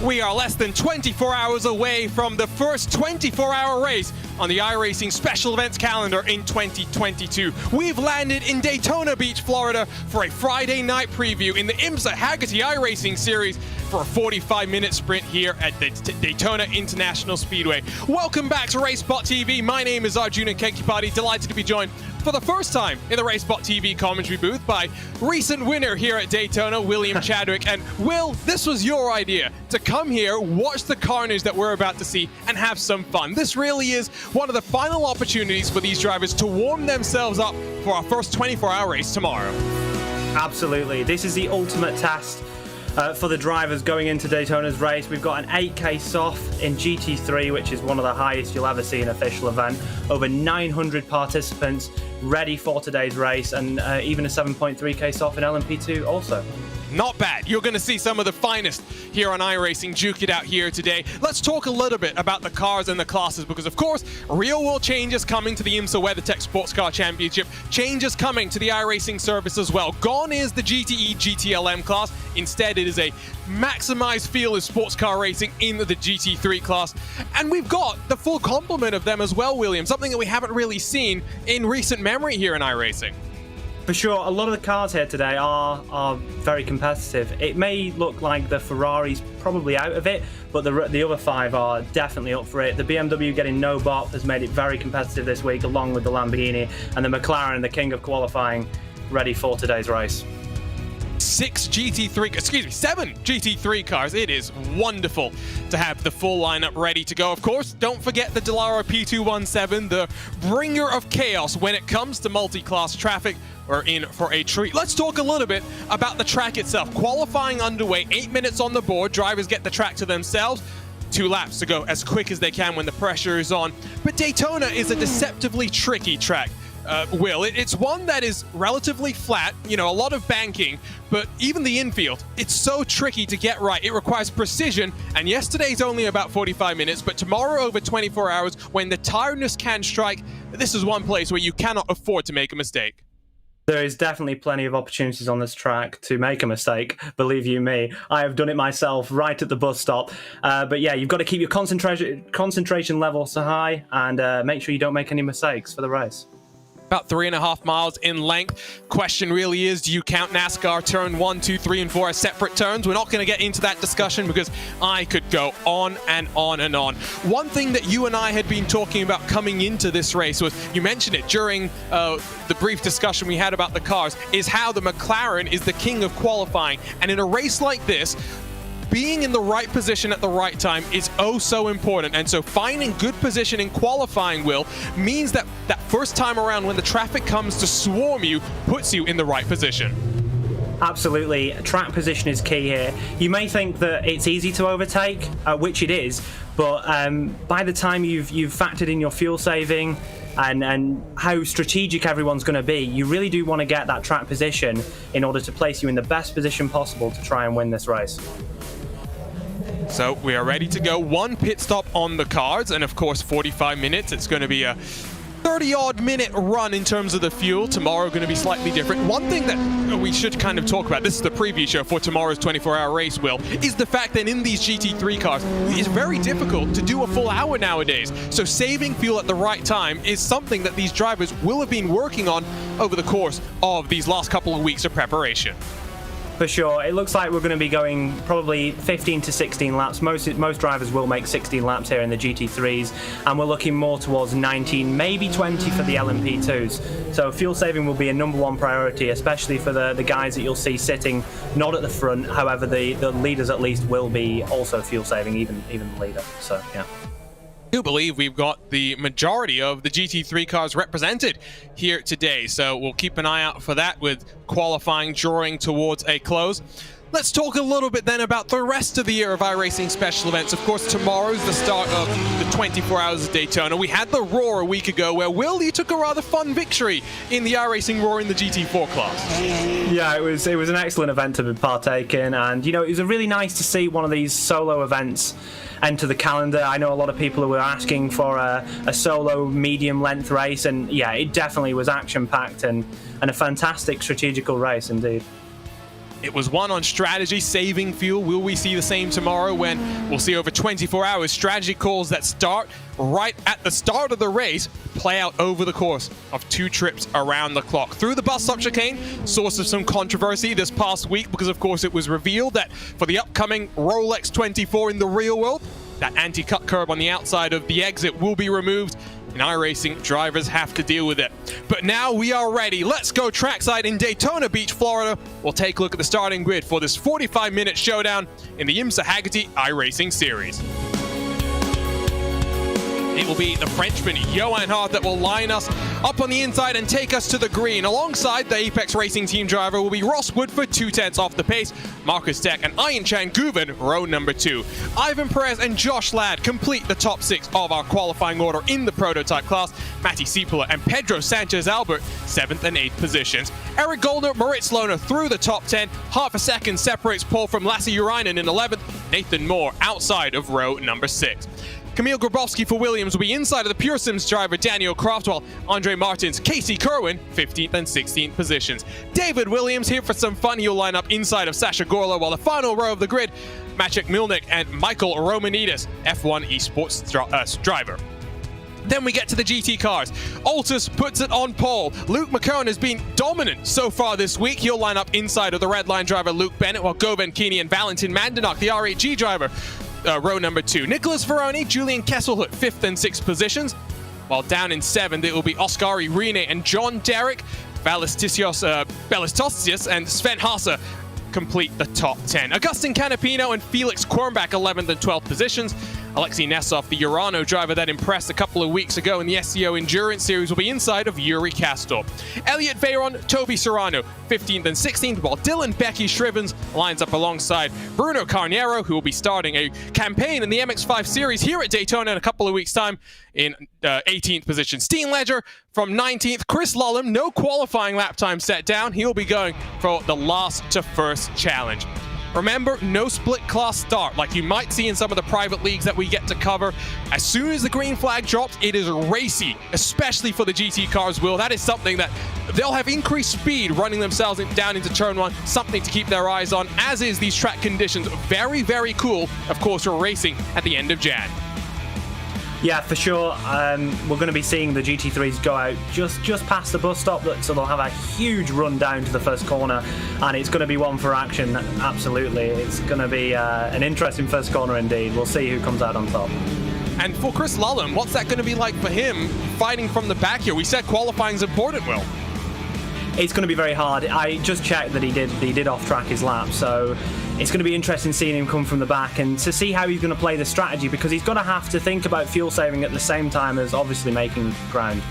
We are less than 24 hours away from the first 24-hour race on the iRacing special events calendar in 2022. We've landed in Daytona Beach, Florida for a Friday night preview in the IMSA Hagerty iRacing Series for a 45-minute sprint here at the Daytona International Speedway. Welcome back to RaceSpotTV. My name is Arjuna Kenkipati, delighted to be joined for the first time in the RaceSpotTV commentary booth by recent winner here at Daytona, William Chadwick. And Will, this was your idea, to come here, watch the carnage that we're about to see, and have some fun. This really is one of the final opportunities for these drivers to warm themselves up for our first 24-hour race tomorrow. Absolutely. This is the ultimate test for the drivers going into Daytona's race. We've got an 8K soft in GT3, which is one of the highest you'll ever see in an official event. Over 900 participants ready for today's race, and even a 7.3K soft in LMP2 also. Not bad. You're going to see some of the finest here on iRacing duke it out here today. Let's talk a little bit about the cars and the classes, because of course, real world changes coming to the IMSA WeatherTech Sports Car Championship. Changes coming to the iRacing service as well. Gone is the GTE GTLM class. Instead, it is a maximized feel of sports car racing in the GT3 class. And we've got the full complement of them as well, William. Something that we haven't really seen in recent memory here in iRacing. For sure, a lot of the cars here today are very competitive. It may look like the Ferrari's probably out of it, but the other five are definitely up for it. The BMW getting no bop has made it very competitive this week, along with the Lamborghini, and the McLaren, the king of qualifying, ready for today's race. 7 GT3 cars. It is wonderful to have the full lineup ready to go. Of course, don't forget the Dallara P217, the bringer of chaos when it comes to multi-class traffic. We're in for a treat. Let's talk a little bit about the track itself. Qualifying underway, 8 minutes on the board. Drivers get the track to themselves. 2 laps to go as quick as they can when the pressure is on. But Daytona is a deceptively tricky track. Will, it's one that is relatively flat, you know, a lot of banking, but even the infield, it's so tricky to get right. It requires precision, and yesterday's only about 45 minutes, but tomorrow over 24 hours, when the tiredness can strike, this is one place where you cannot afford to make a mistake. There is definitely plenty of opportunities on this track to make a mistake, believe you me. I have done it myself right at the bus stop. But yeah, you've got to keep your concentration levels high and make sure you don't make any mistakes for the race. About 3.5 miles in length. Question really is, do you count NASCAR turn 1, 2, 3, and 4 as separate turns? We're not going to get into that discussion because I could go on and on and on. One thing that you and I had been talking about coming into this race was, you mentioned it during the brief discussion we had about the cars, is how the McLaren is the king of qualifying. And in a race like this, being in the right position at the right time is oh so important. And so finding good position in qualifying, Will, means that that first time around when the traffic comes to swarm you, puts you in the right position. Absolutely. Track position is key here. You may think that it's easy to overtake, which it is, but by the time you've factored in your fuel saving, and how strategic everyone's going to be, you really do want to get that track position in order to place you in the best position possible to try and win this race. So we are ready to go. 1 pit stop on the cards, and of course 45 minutes. It's going to be a 30-odd minute run in terms of the fuel. Tomorrow going to be slightly different. One thing that we should kind of talk about, this is the preview show for tomorrow's 24-hour race, Will, is the fact that in these GT3 cars, it's very difficult to do a full hour nowadays. So saving fuel at the right time is something that these drivers will have been working on over the course of these last couple of weeks of preparation. For sure. It looks like we're going to be going probably 15 to 16 laps. Most drivers will make 16 laps here in the GT3s, and we're looking more towards 19, maybe 20 for the LMP2s. So fuel saving will be a #1 priority, especially for the guys that you'll see sitting not at the front. However, the leaders at least will be also fuel saving, even the leader. So, yeah. I do believe we've got the majority of the GT3 cars represented here today, so we'll keep an eye out for that with qualifying drawing towards a close. Let's talk a little bit then about the rest of the year of iRacing special events. Of course, tomorrow's the start of the 24 Hours of Daytona. We had the Roar a week ago where, Will, you took a rather fun victory in the iRacing Roar in the GT4 class. Yeah, it was an excellent event to partake in, and you know, it was really nice to see one of these solo events enter the calendar. I know a lot of people who were asking for a solo medium length race, and yeah, it definitely was action packed and a fantastic strategical race indeed. It was one on strategy, saving fuel. Will we see the same tomorrow when we'll see over 24 hours strategy calls that start right at the start of the race, play out over the course of 2 trips around the clock. Through the bus stop chicane, source of some controversy this past week because, of course, it was revealed that for the upcoming Rolex 24 in the real world, that anti-cut curb on the outside of the exit will be removed. In iRacing, drivers have to deal with it. But now we are ready. Let's go trackside in Daytona Beach, Florida. We'll take a look at the starting grid for this 45-minute showdown in the IMSA Hagerty iRacing Series. It will be the Frenchman Johan Hart that will line us up on the inside and take us to the green. Alongside the Apex Racing team driver will be Ross Woodford, 2/10 off the pace. Marcus Deck and Ian Chan Guven, row number 2. Ivan Perez and Josh Ladd complete the top 6 of our qualifying order in the prototype class. Matty Siepola and Pedro Sanchez Albert, 7th and 8th positions. Eric Goldner, Moritz Lohner through the top 10. Half a second separates Paul from Lasse Urainen in 11th. Nathan Moore outside of row number 6. Camille Grabowski for Williams will be inside of the Pure Sims driver Daniel Croft, while Andre Martins, Casey Kerwin, 15th and 16th positions. David Williams here for some fun. He'll line up inside of Sasha Gorla, while the final row of the grid, Maciek Milnik and Michael Romanidis, F1 Esports driver. Then we get to the GT cars. Altus puts it on pole. Luke McCone has been dominant so far this week. He'll line up inside of the red line driver Luke Bennett, while Govan Keeney and Valentin Mandanok, the R8G driver, row number 2. Nicholas Veroni, Julian Kesselhut, 5th and 6th positions. While down in 7th, it will be Oskari Rene and John Derrick. Balistosius and Sven Haase complete the top 10. Augustin Canapino and Felix Kornbach, 11th and 12th positions. Alexei Nesov, the Urano driver that impressed a couple of weeks ago in the SCO Endurance Series, will be inside of Yuri Castor. Elliot Veyron, Toby Serrano, 15th and 16th, while Dylan Becky Shrivens lines up alongside Bruno Carniero, who will be starting a campaign in the MX-5 Series here at Daytona in a couple of weeks' time in 18th position. Steen Ledger from 19th. Chris Lullum, no qualifying lap time set down. He'll be going for the last to first challenge. Remember, no split class start like you might see in some of the private leagues that we get to cover. As soon as the green flag drops, it is racy, especially for the GT cars, Will. That is something that they'll have increased speed running themselves down into turn 1, something to keep their eyes on, as is these track conditions. Very, very cool. Of course, we're racing at the end of Jan. Yeah, for sure. We're going to be seeing the GT3s go out just past the bus stop, so they'll have a huge run down to the first corner, and it's going to be one for action, absolutely. It's going to be an interesting first corner indeed. We'll see who comes out on top. And for Chris Lullum, what's that going to be like for him fighting from the back here? We said qualifying's important, Will. It's going to be very hard. I just checked that he did off-track his lap, so it's going to be interesting seeing him come from the back and to see how he's going to play the strategy, because he's going to have to think about fuel saving at the same time as obviously making ground.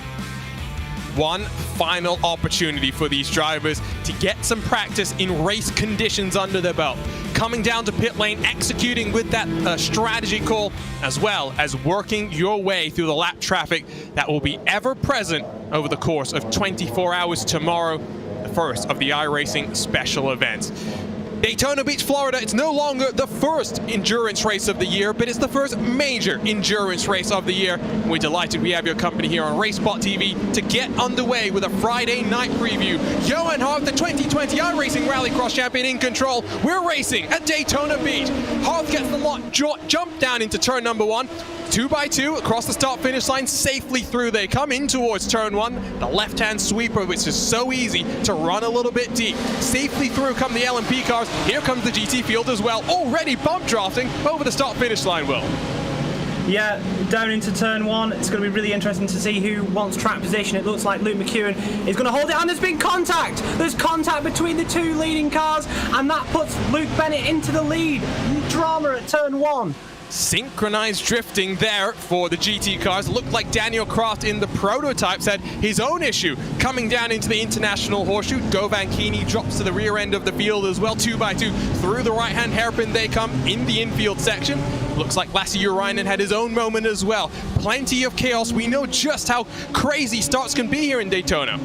one final opportunity for these drivers to get some practice in race conditions under their belt. Coming down to pit lane, executing with that strategy call, as well as working your way through the lap traffic that will be ever present over the course of 24 hours tomorrow, the first of the iRacing special events. Daytona Beach, Florida, it's no longer the first endurance race of the year, but it's the first major endurance race of the year. We're delighted we have your company here on RaceSpotTV to get underway with a Friday night preview. Johan Hart, the 2020 iRacing Rallycross champion, in control. We're racing at Daytona Beach. Hart gets the lot, jump down into turn number 1. 2x2 across the start-finish line, safely through they come in towards turn 1. The left-hand sweeper, which is so easy to run a little bit deep. Safely through come the LMP cars. Here comes the GT field as well, already bump drafting over the start-finish line, Will. Yeah, down into turn 1. It's going to be really interesting to see who wants track position. It looks like Luke McEwen is going to hold it, and there's been contact. There's contact between the two leading cars, and that puts Luke Bennett into the lead. Drama at turn 1. Synchronized drifting there for the GT cars. Looked like Daniel Kraft in the prototypes had his own issue coming down into the international horseshoe. Govan Keeney drops to the rear end of the field as well. 2x2 through the right-hand hairpin they come in the infield section. Looks like Lasse Urainen had his own moment as well. Plenty of chaos. We know just how crazy starts can be here in Daytona.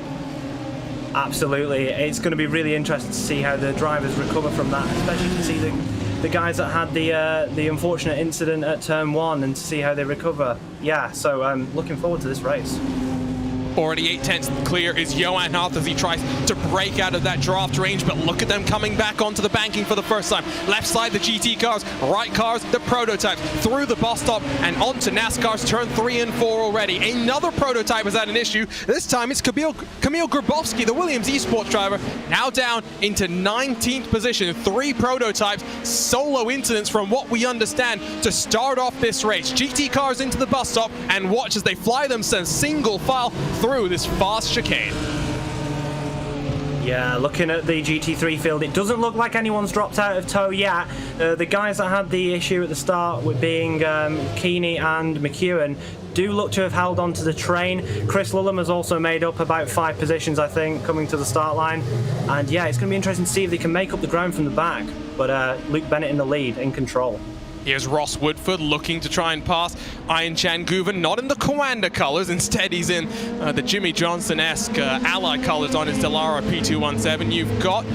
Absolutely. It's going to be really interesting to see how the drivers recover from that, especially to see the guys that had the unfortunate incident at turn 1 and to see how they recover. Yeah, so I'm looking forward to this race. Already 8/10 clear is Johan Hart as he tries to break out of that draft range, but look at them coming back onto the banking for the first time. Left side, the GT cars, right cars, the prototypes, through the bus stop and onto NASCAR's turn 3 and 4 already. Another prototype has had an issue. This time it's Kamil Grabowski, the Williams eSports driver, now down into 19th position. 3 prototypes, solo incidents from what we understand to start off this race. GT cars into the bus stop, and watch as they fly themselves single file through this fast chicane. Yeah, looking at the GT3 field, it doesn't look like anyone's dropped out of tow yet. The guys that had the issue at the start with being Keeney and McEwen do look to have held on to the train. Chris Lulham has also made up about 5 positions, I think, coming to the start line. And yeah, it's going to be interesting to see if they can make up the ground from the back. But Luke Bennett in the lead, in control. Here's Ross Woodford looking to try and pass Ian Chan Guven, not in the Coanda colors. Instead, he's in the Jimmy Johnson-esque Ally colors on his Dallara P217. You've got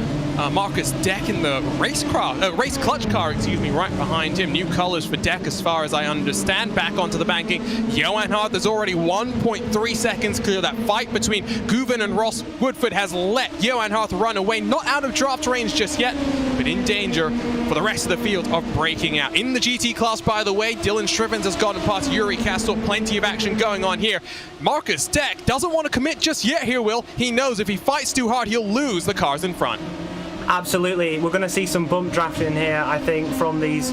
Marcus Deck in the race clutch car, right behind him. New colors for Deck as far as I understand. Back onto the banking. Johan Hart, there's already 1.3 seconds clear. That fight between Guven and Ross Woodford has let Johan Hart run away. Not out of draft range just yet, but in danger for the rest of the field of breaking out. In the GT class, by the way, Dylan Shrivens has gotten past Yuri Castle. Plenty of action going on here. Marcus Deck doesn't want to commit just yet here, Will. He knows if he fights too hard, he'll lose the cars in front. Absolutely. We're going to see some bump drafting here, I think, from these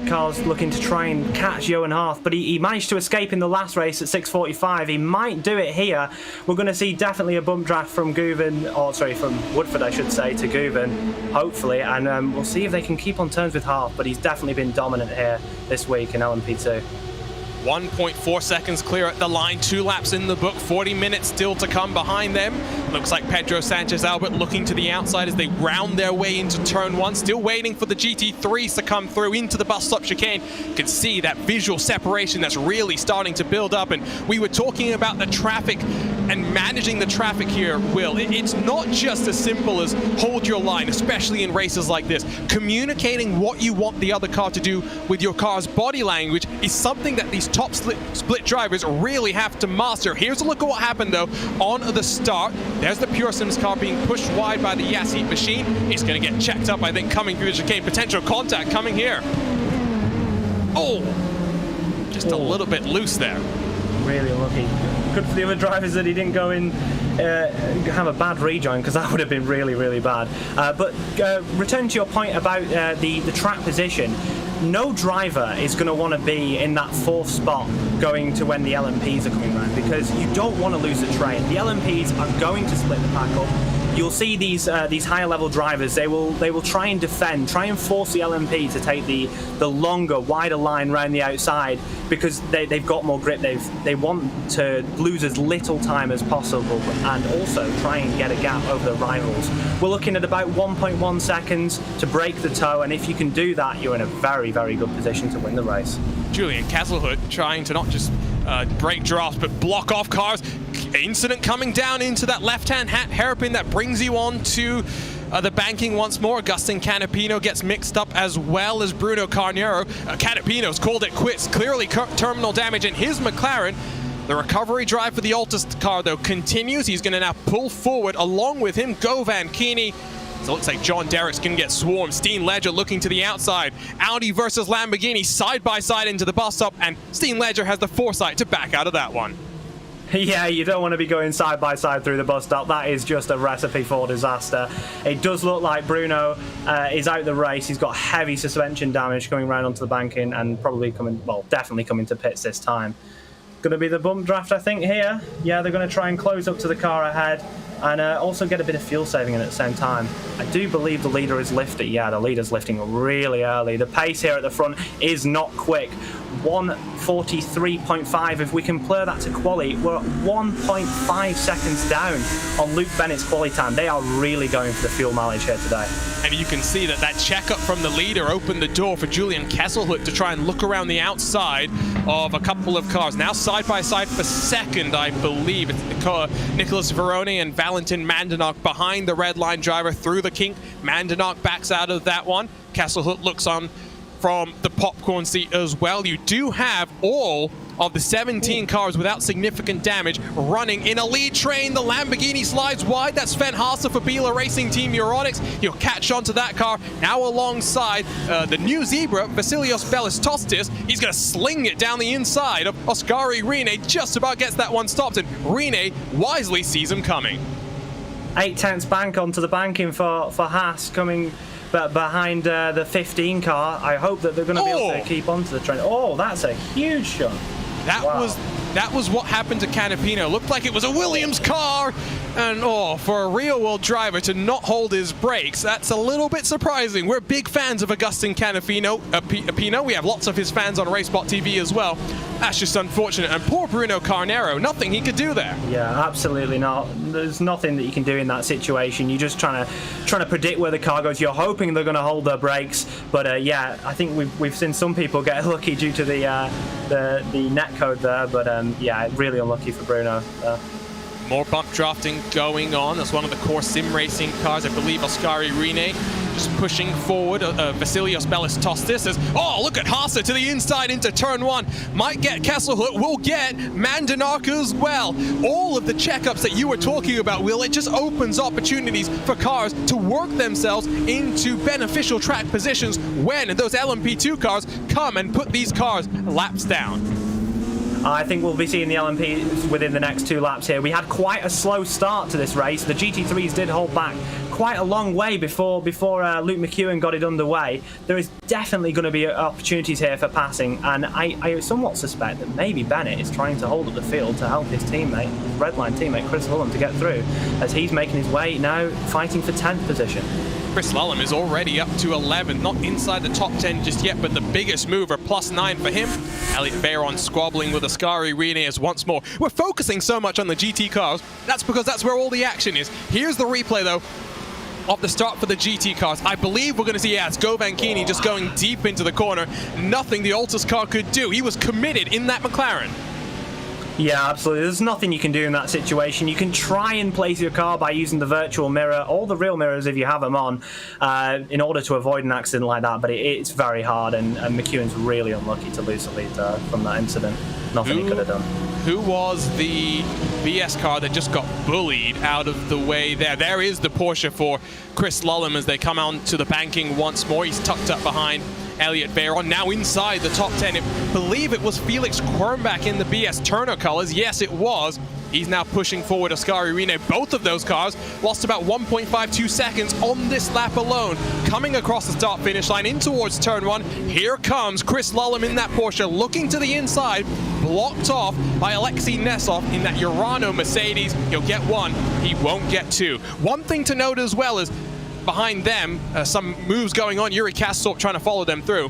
cars looking to try and catch Johan Hart, but he managed to escape in the last race at 6:45. He might do it here. We're going to see definitely a bump draft from from Woodford, I should say, to Guven, hopefully, and we'll see if they can keep on terms with Hart, but he's definitely been dominant here this week in LMP2. 1.4 seconds clear at the line, 2 laps in the book, 40 minutes still to come behind them. Looks like Pedro Sanchez Albert looking to the outside as they round their way into turn 1, still waiting for the GT3s to come through into the bus stop chicane. You can see that visual separation that's really starting to build up, and we were talking about the traffic and managing the traffic here, Will. It's not just as simple as hold your line, especially in races like this. Communicating what you want the other car to do with your car's body language is something that these top split drivers really have to master. Here's a look at what happened though on the start. There's the Pure Sims car being pushed wide by the Yassi machine. It's going to get checked up, I think, coming through the chicane. Potential contact coming here. Oh, just a little bit loose there. Really lucky. Good for the other drivers that he didn't go in, have a bad rejoin, because that would have been really, really bad. But returning to your point about the track position, no driver is going to want to be in that 4th spot going to when the LMPs are coming around, because you don't want to lose the train. The LMPs are going to split the pack up. you'll see these higher level drivers. They will try and defend, try and force the LMP to take the longer, wider line around the outside because they've got more grip. They want to lose as little time as possible and also try and get a gap over the rivals. We're looking at about 1.1 seconds to break the toe, and if you can do that, you're in a very, very good position to win the race. Julian Kesselhout trying to not just break drafts, but block off cars. Incident coming down into that left-hand hairpin that brings you on to the banking once more. Agustin Canapino gets mixed up as well as Bruno Carnero. Canapino's called it quits. Clearly terminal damage in his McLaren. The recovery drive for the Altus car, though, continues. He's going to now pull forward along with him, Govan Keeney. So it looks like John Derrick's going to get swarmed. Steen Ledger looking to the outside. Audi versus Lamborghini side by side into the bus stop, and Steen Ledger has the foresight to back out of that one. Yeah, you don't want to be going side by side through the bus stop. That is just a recipe for disaster. It does look like Bruno is out the race. He's got heavy suspension damage coming around onto the banking and probably definitely coming to pits this time. Going to be the bump draft, I think, here. Yeah, they're going to try and close up to the car ahead and also get a bit of fuel saving in at the same time. I do believe the leader is lifting. Yeah, the leader's lifting really early. The pace here at the front is not quick. 1:43.5. If we can play that to quali, we're at 1.5 seconds down on Luke Bennett's quali time. They are really going for the fuel mileage here today. And you can see that checkup from the leader opened the door for Julian Kesselhout to try and look around the outside of a couple of cars. Now side by side for second, I believe. It's Nicholas Veroni and Valentin Mandenok behind the red line driver through the kink. Mandenok backs out of that one. Kesselhout looks on from the popcorn seat as well. You do have all of the 17 cars without significant damage running in a lead train. The Lamborghini slides wide. That's Sven Haase for Biela Racing Team Euronics. He'll catch onto that car. Now alongside the new Zebra, Vasilios Belistostis. He's going to sling it down the inside of Oskari Rene. Just about gets that one stopped, and Rene wisely sees him coming. 8/10 bank onto the banking for Haas coming behind the 15 car. I hope that they're going to be able to keep onto the trend. Oh, that's a huge shot. That was what happened to Canapino. Looked like it was a Williams car, and for a real-world driver to not hold his brakes, that's a little bit surprising. We're big fans of Agustin Canapino. We have lots of his fans on RaceSpotTV as well. That's just unfortunate. And poor Bruno Carnero, nothing he could do there. Yeah, absolutely not. There's nothing that you can do in that situation. You're just trying to predict where the car goes. You're hoping they're going to hold their brakes, but yeah, I think we've seen some people get lucky due to the net code there, but yeah, really unlucky for Bruno. More bump drafting going on. That's one of the core sim racing cars. I believe Oskari Rene just pushing forward. Vasilios Belistostis says, look at Haase to the inside into turn one. Might get Kesselhout, will get Mandenok as well. All of the checkups that you were talking about, Will, it just opens opportunities for cars to work themselves into beneficial track positions when those LMP2 cars come and put these cars laps down. I think we'll be seeing the LMP within the next 2 laps here. We had quite a slow start to this race. The GT3s did hold back quite a long way before Luke McEwen got it underway. There is definitely going to be opportunities here for passing, and I somewhat suspect that maybe Bennett is trying to hold up the field to help his teammate, his redline teammate Chris Lulham, to get through, as he's making his way now fighting for 10th position. Chris Lulham is already up to 11, not inside the top 10 just yet, but the biggest mover, +9 for him. Elliot Veyron squabbling with Oskari Rene once more. We're focusing so much on the GT cars. That's because that's where all the action is. Here's the replay, though, of the start for the GT cars. I believe we're going to see, it's Govan Keeney just going deep into the corner. Nothing the Altus car could do. He was committed in that McLaren. Yeah, absolutely. There's nothing you can do in that situation. You can try and place your car by using the virtual mirror or the real mirrors if you have them on in order to avoid an accident like that, but it's very hard, and McEwen's really unlucky to lose the lead from that incident. Nothing he could have done. Who was the BS car that just got bullied out of the way there? There is the Porsche for Chris Lulham as they come on to the banking once more. He's tucked up behind Elliot Veyron, now inside the top 10. I believe it was Felix Quirnbach in the BS Turner colors. Yes, it was. He's now pushing forward Ascari Rene. Both of those cars lost about 1.52 seconds on this lap alone. Coming across the start finish line in towards turn 1. Here comes Chris Lullum in that Porsche, looking to the inside, blocked off by Alexei Nesov in that Urano Mercedes. He'll get 1, he won't get 2. One thing to note as well is behind them, some moves going on. Yuri Kastorp trying to follow them through.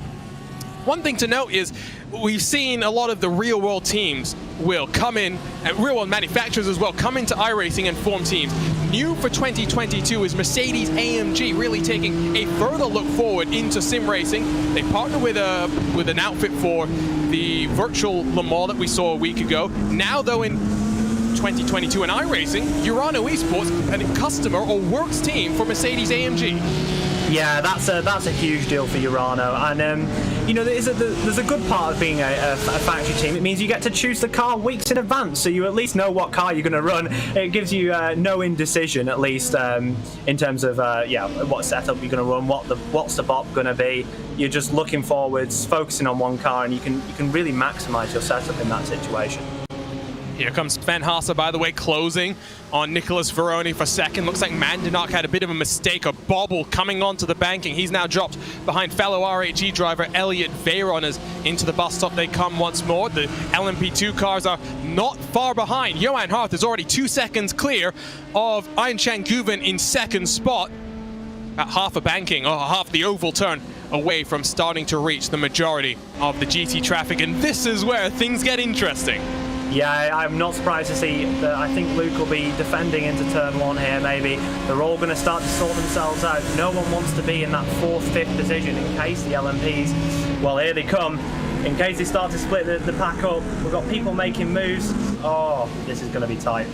One thing to note is we've seen a lot of the real-world teams will come in, and real-world manufacturers as well, come into iRacing and form teams. New for 2022 is Mercedes-AMG really taking a further look forward into sim racing. They partner with an outfit for the virtual Le Mans that we saw a week ago. Now, though, in 2022 in iRacing, Urano Esports, a customer or works team for Mercedes-AMG. Yeah, that's a huge deal for Urano, and you know, there's a good part of being a factory team. It means you get to choose the car weeks in advance, so you at least know what car you're going to run. It gives you no indecision, at least in terms of yeah, what setup you're going to run, what's the bop going to be. You're just looking forwards, focusing on one car, and you can really maximise your setup in that situation. Here comes Sven Haase, by the way, closing on Nicholas Veroni for second. Looks like Mandinak had a bit of a mistake, a bobble coming onto the banking. He's now dropped behind fellow RHE driver Elliot Veyron as into the bus stop they come once more. The LMP2 cars are not far behind. Johan Harth is already 2 seconds clear of Ayinchan Guven in second spot. At half a banking, or half the oval turn away from starting to reach the majority of the GT traffic. And this is where things get interesting. Yeah, I'm not surprised to see that. I think Luke will be defending into turn 1 here, maybe. They're all going to start to sort themselves out. No one wants to be in that 4th, 5th position in case the LMPs, well, here they come. In case they start to split the pack up. We've got people making moves. Oh, this is going to be tight.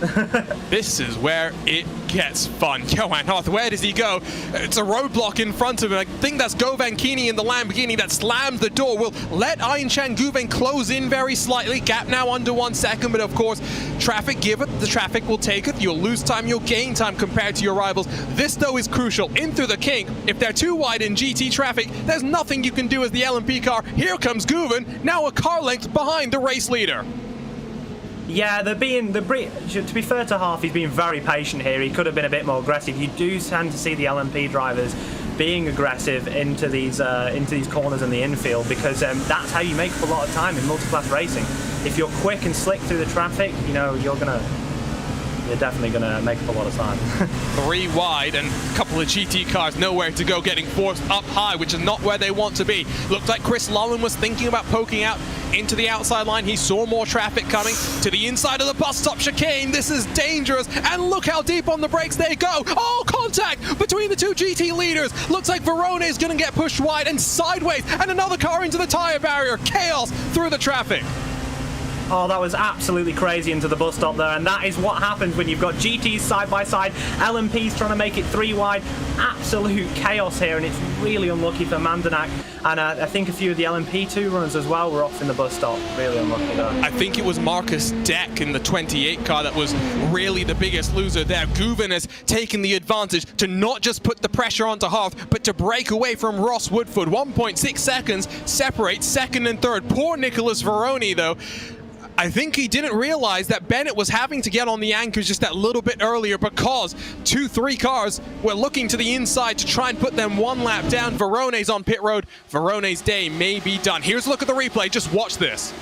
This is where it gets fun. Johan Harth, where does he go? It's a roadblock in front of him. I think that's Govan Kini in the Lamborghini that slammed the door. Will let Ayinchan Guven close in very slightly. Gap now under 1 second, but of course, traffic give it, the traffic will take it. You'll lose time, you'll gain time compared to your rivals. This, though, is crucial. In through the kink. If they're too wide in GT traffic, there's nothing you can do as the LMP car. Here comes Guven, now a car length behind the race leader. Yeah, to be fair to Harth, he's been very patient here. He could have been a bit more aggressive. You do tend to see the LMP drivers being aggressive into these corners in the infield, because that's how you make up a lot of time in multi-class racing. If you're quick and slick through the traffic, you know, you're definitely going to make up a lot of time. 3 wide and a couple of GT cars nowhere to go, getting forced up high, which is not where they want to be. Looked like Chris Lullum was thinking about poking out into the outside line. He saw more traffic coming to the inside of the bus stop chicane. This is dangerous, and look how deep on the brakes they go. Oh, contact between the 2 GT leaders. Looks like Verone is going to get pushed wide and sideways, and another car into the tire barrier. Chaos through the traffic. Oh, that was absolutely crazy into the bus stop there, and that is what happens when you've got GTs side by side, LMPs trying to make it 3 wide. Absolute chaos here, and it's really unlucky for Mandinak. And I think a few of the LMP2 runners as well were off in the bus stop. Really unlucky there. I think it was Marcus Deck in the 28 car that was really the biggest loser there. Guven has taken the advantage to not just put the pressure onto Harth, but to break away from Ross Woodford. 1.6 seconds separates second and third. Poor Nicholas Veroni, though. I think he didn't realize that Bennett was having to get on the anchors just that little bit earlier, because 2-3 cars were looking to the inside to try and put them 1 lap down. Verone's on pit road. Verone's day may be done. Here's a look at the replay. Just watch this.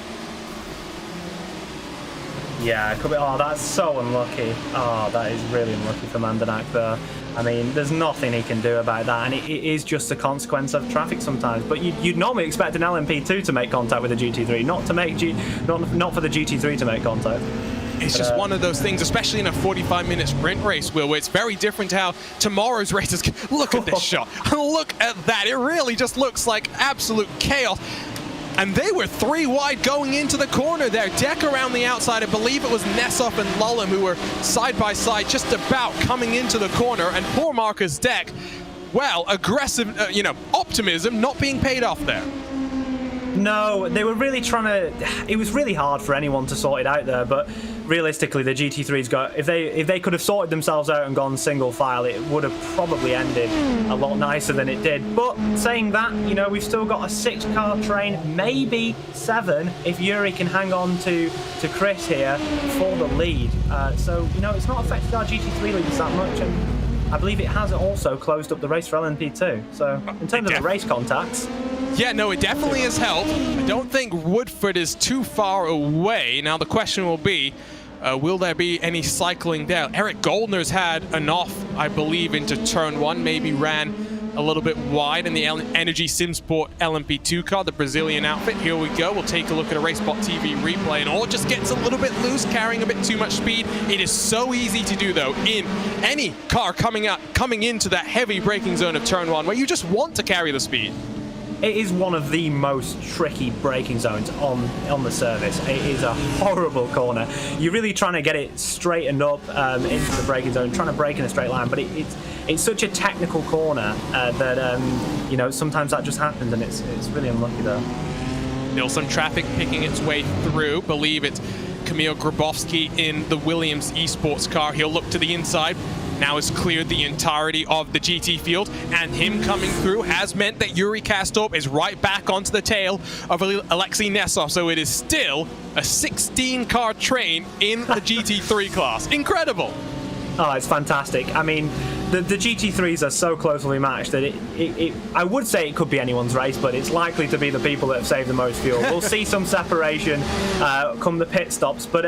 Yeah, it could be. Oh, that's so unlucky. Oh, that is really unlucky for Mandinak there. I mean, there's nothing he can do about that, and it is just a consequence of traffic sometimes. But you'd normally expect an LMP2 to make contact with a GT3, not for the GT3 to make contact. It's just one of those things, especially in a 45-minute sprint race, Will, where it's very different to how tomorrow's races. Look at this shot. Look at that. It really just looks like absolute chaos. And they were 3 wide going into the corner there. Deck around the outside. I believe it was Nessoff and Lullum who were side by side just about coming into the corner. And poor Marcus Deck, well, aggressive, optimism not being paid off there. No, they were really trying to. It was really hard for anyone to sort it out there, but realistically, the GT3's got, if they could have sorted themselves out and gone single file, it would have probably ended a lot nicer than it did. But saying that, you know, we've still got a 6-car train, maybe 7, if Yuri can hang on to Chris here for the lead. So, you know, it's not affected our GT3 leaders that much, and I believe it has also closed up the race for LMP2. So, in terms of the race contacts, yeah, no, it definitely has helped. I don't think Woodford is too far away. Now the question will be, will there be any cycling there? Eric Goldner's had an off, I believe, into turn 1, maybe ran a little bit wide in the Energy SimSport LMP2 car, the Brazilian outfit. Here we go. We'll take a look at a RaceSpotTV replay, and all just gets a little bit loose, carrying a bit too much speed. It is so easy to do, though, in any car coming into that heavy braking zone of turn 1, where you just want to carry the speed. It is one of the most tricky braking zones on the service. It is a horrible corner. You're really trying to get it straightened up into the braking zone, trying to brake in a straight line, but it's such a technical corner that you know, sometimes that just happens, and it's really unlucky though. Still some traffic picking its way through. Believe it's Kamil Grabowski in the Williams eSports car. He'll look to the inside. Now has cleared the entirety of the GT field, and him coming through has meant that Yuri Kastorp is right back onto the tail of Alexei Nesov, so it is still a 16-car train in the GT3 class. Incredible! Oh, it's fantastic. I mean, the GT3s are so closely matched that I would say it could be anyone's race, but it's likely to be the people that have saved the most fuel. We'll see some separation come the pit stops, but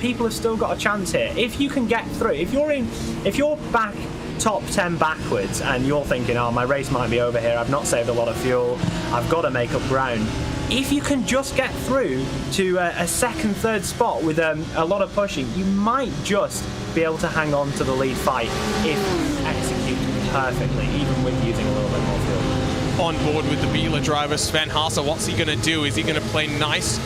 people have still got a chance here. If you can get through, if you're back top 10 backwards and you're thinking, oh, my race might be over here, I've not saved a lot of fuel, I've got to make up ground. If you can just get through to a second, third spot with a lot of pushing, you might just be able to hang on to the lead fight if executed perfectly, even with using a little bit more fuel. On board with the Biela driver, Sven Haase, what's he going to do? Is he going to play nice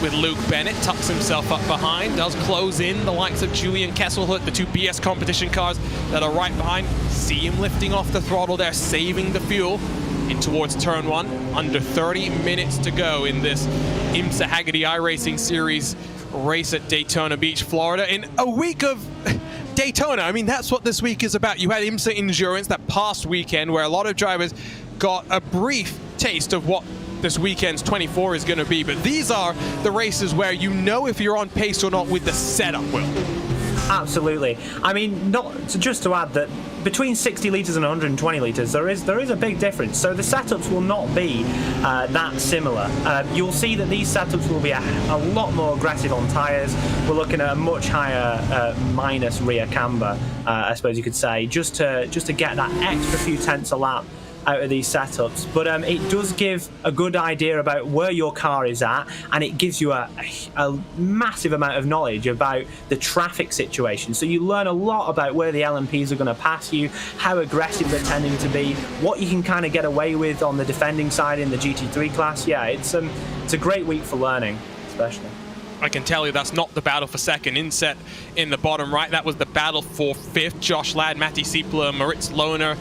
with Luke Bennett, tucks himself up behind, does close in the likes of Julian Kesselhut, the 2 BS competition cars that are right behind. See him lifting off the throttle there, saving the fuel in towards turn 1. Under 30 minutes to go in this IMSA Hagerty iRacing Series race at Daytona Beach, Florida. In a week of Daytona, I mean, that's what this week is about. You had IMSA Endurance that past weekend where a lot of drivers got a brief taste of what this weekend's 24 is going to be, but these are the races where you know if you're on pace or not with the setup, Will. Absolutely. I mean, just to add that between 60 litres and 120 litres, there is a big difference. So the setups will not be that similar. You'll see that these setups will be a lot more aggressive on tyres. We're looking at a much higher minus rear camber, I suppose you could say, just to get that extra few tenths a lap out of these setups. But it does give a good idea about where your car is at, and it gives you a massive amount of knowledge about the traffic situation. So you learn a lot about where the LMPs are going to pass you, how aggressive they're tending to be, what you can kind of get away with on the defending side in the GT3 class. Yeah, it's a great week for learning, especially. I can tell you that's not the battle for second. Inset in the bottom right, that was the battle for fifth. Josh Ladd, Matti Siepler, Moritz Lohner,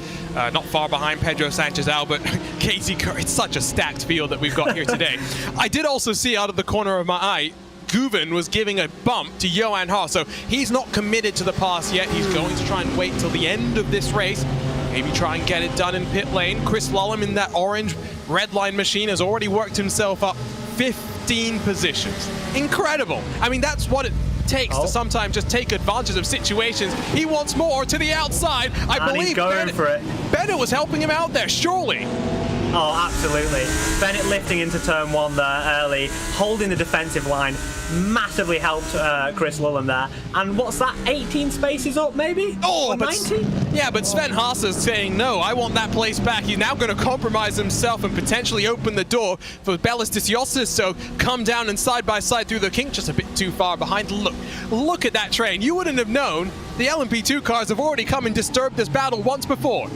not far behind Pedro Sanchez-Albert, Casey Kerr. It's such a stacked field that we've got here today. I did also see out of the corner of my eye, Guven was giving a bump to Johan Haas, so he's not committed to the pass yet. He's going to try and wait till the end of this race, maybe try and get it done in pit lane. Chris Lullum in that orange red line machine has already worked himself up 15 positions. Incredible. I mean, that's what it takes to sometimes just take advantage of situations. He wants more to the outside. I believe he's going for it. Bennett was helping him out there, surely. Oh, absolutely. Bennett lifting into turn 1 there early, holding the defensive line, massively helped Chris Lullum there. And what's that, 18 spaces up maybe? Oh, or 19? Yeah, but Sven Haase is saying, no, I want that place back. He's now going to compromise himself and potentially open the door for Bellis Tisiosis. So come down and side by side through the kink, just a bit too far behind. Look at that train. You wouldn't have known the LMP2 cars have already come and disturbed this battle once before.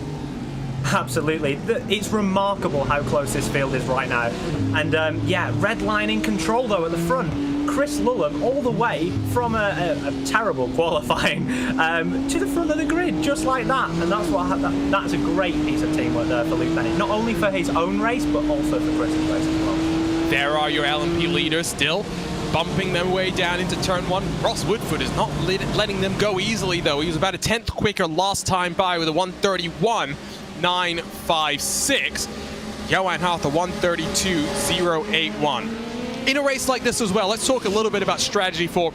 Absolutely. It's remarkable how close this field is right now. And yeah, red line in control though at the front. Chris Lullum all the way from a terrible qualifying to the front of the grid, just like that. And that's a great piece of teamwork there for Luke Bennett. Not only for his own race, but also for Chris's race as well. There are your LMP leaders still. bumping their way down into turn 1. Ross Woodford is not letting them go easily, though. He was about a 10th quicker last time by with a 131.956. Johan Harth, a 132.081. In a race like this as well, let's talk a little bit about strategy for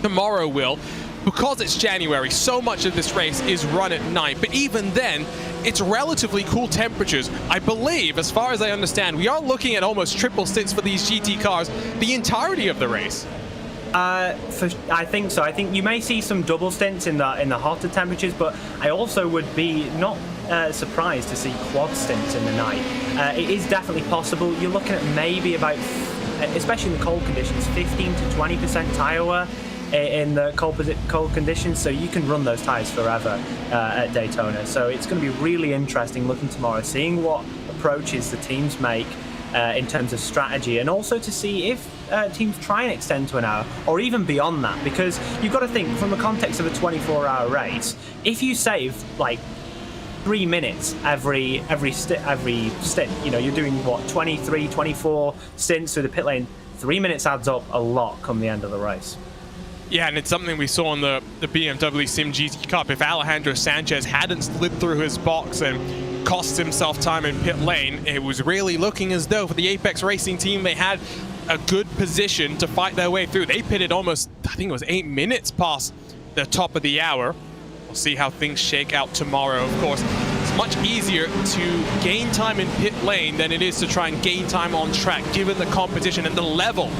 tomorrow, Will. Because it's January, so much of this race is run at night, but even then, it's relatively cool temperatures. I believe, as far as I understand, we are looking at almost triple stints for these GT cars the entirety of the race. I think so. I think you may see some double stints in the hotter temperatures, but I also would be not surprised to see quad stints in the night. It is definitely possible. You're looking at maybe about, especially in the cold conditions, 15 to 20% tyre wear in the cold conditions, so you can run those tyres forever at Daytona. So it's going to be really interesting looking tomorrow, seeing what approaches the teams make in terms of strategy, and also to see if teams try and extend to an hour or even beyond that, because you've got to think from the context of a 24-hour race, if you save like 3 minutes every stint, you know, you're doing what, 23, 24 stints through the pit lane. 3 minutes adds up a lot come the end of the race. Yeah, and it's something we saw in the BMW Sim GT Cup. If Alejandro Sanchez hadn't slid through his box and cost himself time in pit lane, it was really looking as though for the Apex Racing team, they had a good position to fight their way through. They pitted almost, I think it was 8 minutes past the top of the hour. We'll see how things shake out tomorrow. Of course, it's much easier to gain time in pit lane than it is to try and gain time on track, given the competition and the level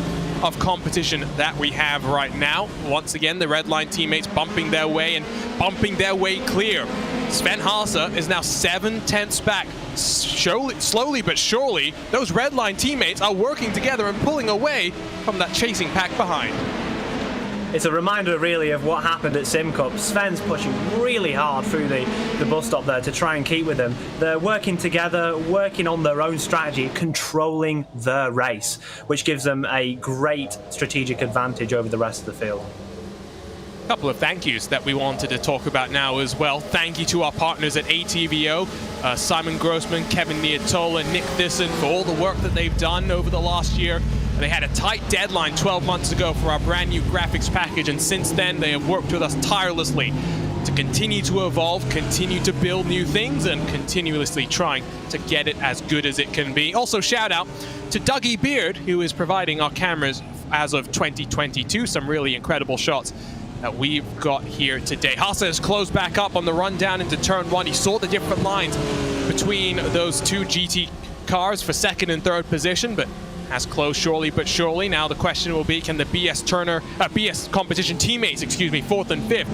of competition that we have right now. Once again, the red line teammates bumping their way and bumping their way clear. Sven Haase is now 7/10ths back. Slowly but surely, those red line teammates are working together and pulling away from that chasing pack behind. It's a reminder really of what happened at Sim Cup. Sven's pushing really hard through the bus stop there to try and keep with them. They're working together, working on their own strategy, controlling the race, which gives them a great strategic advantage over the rest of the field. A couple of thank yous that we wanted to talk about now as well. Thank you to our partners at ATVO, Simon Grossman, Kevin Niatola, Nick Thyssen, for all the work that they've done over the last year. They had a tight deadline 12 months ago for our brand new graphics package, and since then they have worked with us tirelessly to continue to evolve, continue to build new things, and continuously trying to get it as good as it can be. Also, shout out to Dougie Beard, who is providing our cameras as of 2022. Some really incredible shots that we've got here today. Haase has closed back up on the run down into turn 1. He saw the different lines between those two GT cars for second and third position, but has closed surely but surely. Now the question will be, can the BS competition teammates, fourth and fifth,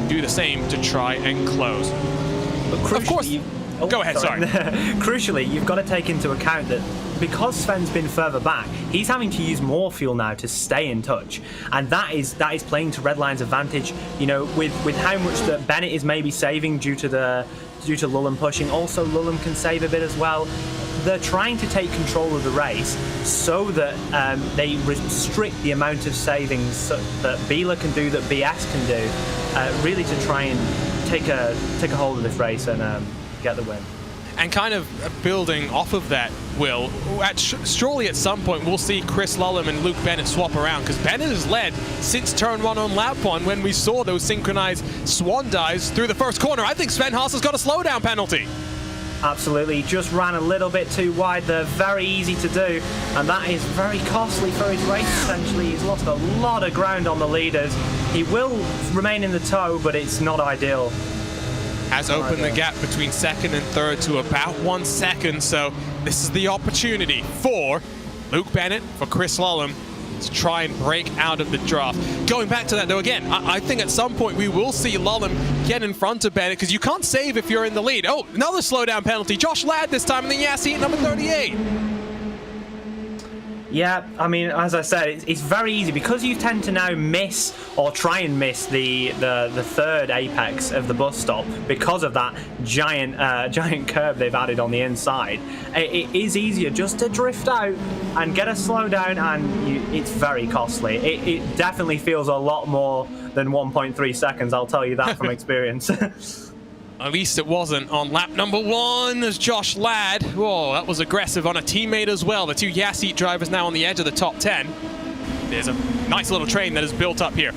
do the same to try and close? But of course. Go ahead, sorry. Crucially, you've got to take into account that because Sven's been further back, he's having to use more fuel now to stay in touch, and that is playing to Redline's advantage. You know, with how much that Bennett is maybe saving due to Lulham pushing. Also, Lulham can save a bit as well. They're trying to take control of the race so that they restrict the amount of savings that Biela can do, that BS can do, really to try and take a hold of this race and get the win. And kind of building off of that, Will, surely at some point we'll see Chris Lulham and Luke Bennett swap around, because Bennett has led since turn 1 on lap 1 when we saw those synchronized swan dives through the first corner. I think Sven Haase has got a slowdown penalty. Absolutely, just ran a little bit too wide. They're very easy to do, and that is very costly for his race, essentially. He's lost a lot of ground on the leaders. He will remain in the tow, but it's not ideal. Has opened the gap between second and third to about 1 second, so this is the opportunity for Luke Bennett, for Chris Lulham, to try and break out of the draft. Going back to that though, again, I think at some point we will see Lulham get in front of Bennett, because you can't save if you're in the lead. Oh, another slowdown penalty. Josh Ladd this time in the Yassi at number 38. Yeah, I mean, as I said, it's very easy because you tend to now miss or try and miss the third apex of the bus stop because of that giant curve they've added on the inside. It is easier just to drift out and get a slowdown, and it's very costly. It definitely feels a lot more than 1.3 seconds, I'll tell you that from experience. At least it wasn't on lap number 1 as Josh Ladd. Whoa, that was aggressive on a teammate as well. The two Yassi drivers now on the edge of the top 10. There's a nice little train that is built up here.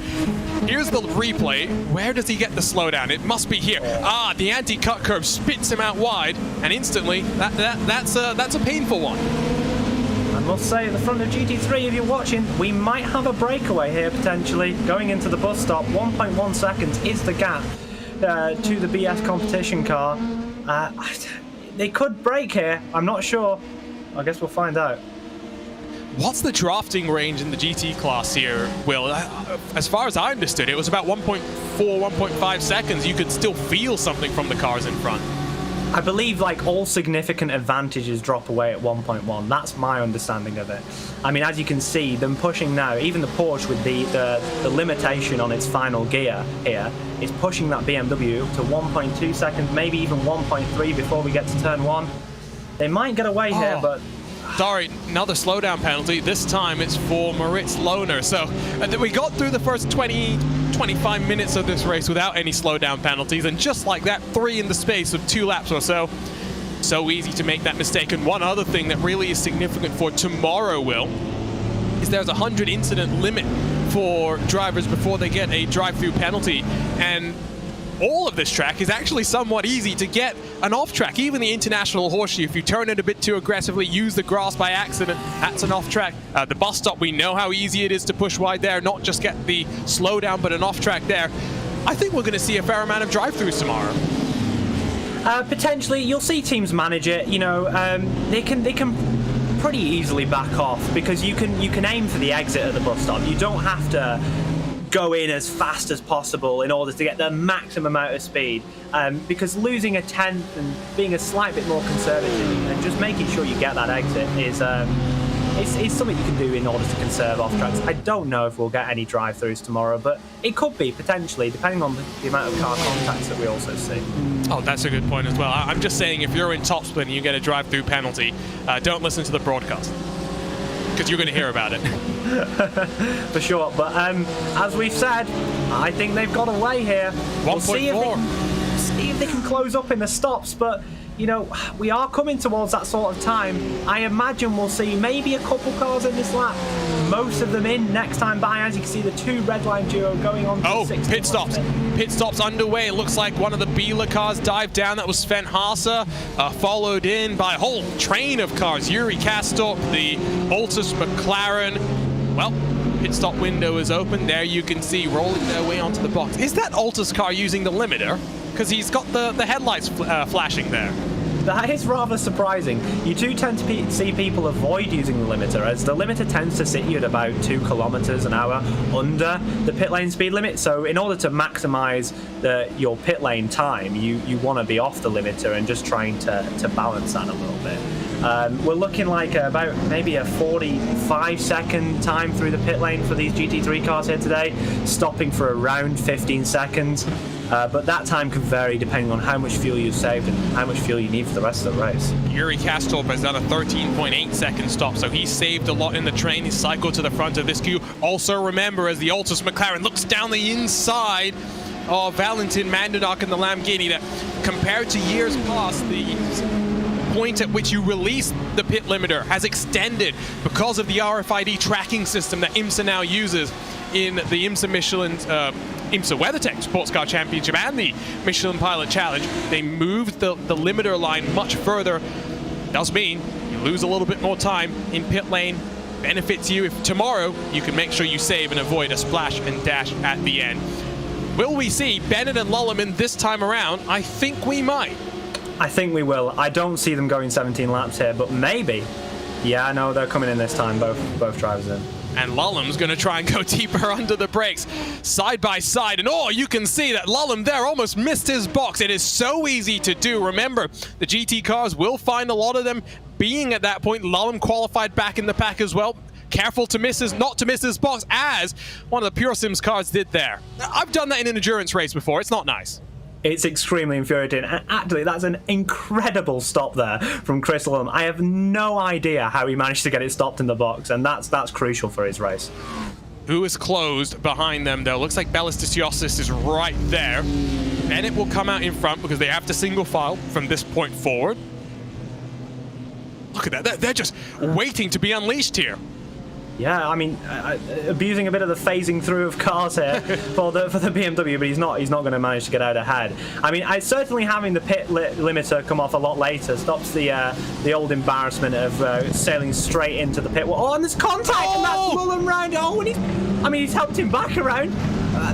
Here's the replay. Where does he get the slowdown? It must be here. Ah, the anti-cut curve spits him out wide, and instantly, that's a painful one. I must say, at the front of GT3, if you're watching, we might have a breakaway here, potentially. Going into the bus stop, 1.1 seconds is the gap to the BS competition car. They could break here, I'm not sure. I guess we'll find out. What's the drafting range in the GT class here, Will? As far as I understood, it was about 1.4, 1.5 seconds. You could still feel something from the cars in front. I believe like all significant advantages drop away at 1.1. That's my understanding of it. I mean, as you can see, them pushing now, even the Porsche with the limitation on its final gear here is pushing that BMW to 1.2 seconds, maybe even 1.3 before we get to turn 1. They might get away here, but... Sorry, another slowdown penalty. This time it's for Moritz Lohner. So we got through the first 20-25 minutes of this race without any slowdown penalties, and just like that, 3 in the space of 2 laps or so. So easy to make that mistake. And one other thing that really is significant for tomorrow, Will, is there's a 100 incident limit for drivers before they get a drive-through penalty. And all of this track is actually somewhat easy to get an off track. Even the International Horseshoe, if you turn it a bit too aggressively, use the grass by accident, that's an off track. The bus stop, we know how easy it is to push wide there, not just get the slowdown, but an off track there. I think we're going to see a fair amount of drive-throughs tomorrow. Potentially, you'll see teams manage it. You know, they can pretty easily back off because you can aim for the exit at the bus stop. You don't have to go in as fast as possible in order to get the maximum amount of speed, because losing a tenth and being a slight bit more conservative and just making sure you get that exit is something you can do in order to conserve off tracks. I don't know if we'll get any drive-throughs tomorrow, but it could be potentially, depending on the amount of car contacts that we also see. Oh, that's a good point as well. I'm just saying, if you're in top split and you get a drive-through penalty, don't listen to the broadcast, because you're going to hear about it. For sure, but as we've said, I think they've got away here. We'll see if they can close up in the stops, but you know, we are coming towards that sort of time. I imagine we'll see maybe a couple cars in this lap, most of them in next time by. As you can see, the 2 red line duo going on to 60. Pit stops. Pit stops underway. It looks like one of the Biela cars dived down. That was Sven Haase, followed in by a whole train of cars. Yuri Kastorp, the Altus McLaren. Well, pit stop window is open. There you can see rolling their way onto the box. Is that Altus car using the limiter? Because he's got the headlights flashing there. That is rather surprising. You do tend to see people avoid using the limiter, as the limiter tends to sit you at about 2 kilometers an hour under the pit lane speed limit. So in order to maximize your pit lane time, you want to be off the limiter and just trying to balance that a little bit. We're looking like about maybe a 45-second time through the pit lane for these GT3 cars here today, stopping for around 15 seconds. But that time can vary depending on how much fuel you've saved and how much fuel you need for the rest of the race. Yuri Kastorp has done a 13.8 second stop, so he saved a lot in the train. He cycled to the front of this queue. Also remember, as the Altus McLaren looks down the inside of Valentin Mandenok and the Lamborghini, that compared to years past, the point at which you release the pit limiter has extended because of the RFID tracking system that IMSA now uses in the IMSA IMSA WeatherTech Sports Car Championship and the Michelin Pilot Challenge. They moved the limiter line much further. Does mean you lose a little bit more time in pit lane. Benefits you if tomorrow you can make sure you save and avoid a splash and dash at the end. Will we see Bennett and Lulleman this time around? I think we might. I think we will. I don't see them going 17 laps here, but maybe. Yeah, no, they're coming in this time, both drivers in. And Lullem's going to try and go deeper under the brakes, side by side. And oh, you can see that Lullem there almost missed his box. It is so easy to do. Remember, the GT cars will find a lot of them being at that point. Lullem qualified back in the pack as well. Careful not to miss his box, as one of the Pure Sims cars did there. I've done that in an endurance race before. It's not nice. It's extremely infuriating. Actually, that's an incredible stop there from Chris Lullem. I have no idea how he managed to get it stopped in the box, and that's crucial for his race. Who is closed behind them, though? Looks like Ballistisiosis is right there. Bennett will come out in front because they have to single file from this point forward. Look at that. They're just waiting to be unleashed here. Yeah, I mean, abusing a bit of the phasing through of cars here for the BMW, but he's not going to manage to get out ahead. I mean, certainly having the pit limiter come off a lot later stops the old embarrassment of sailing straight into the pit wall. Oh, and there's contact, and that's Mullen round. Oh, and he's helped him back around.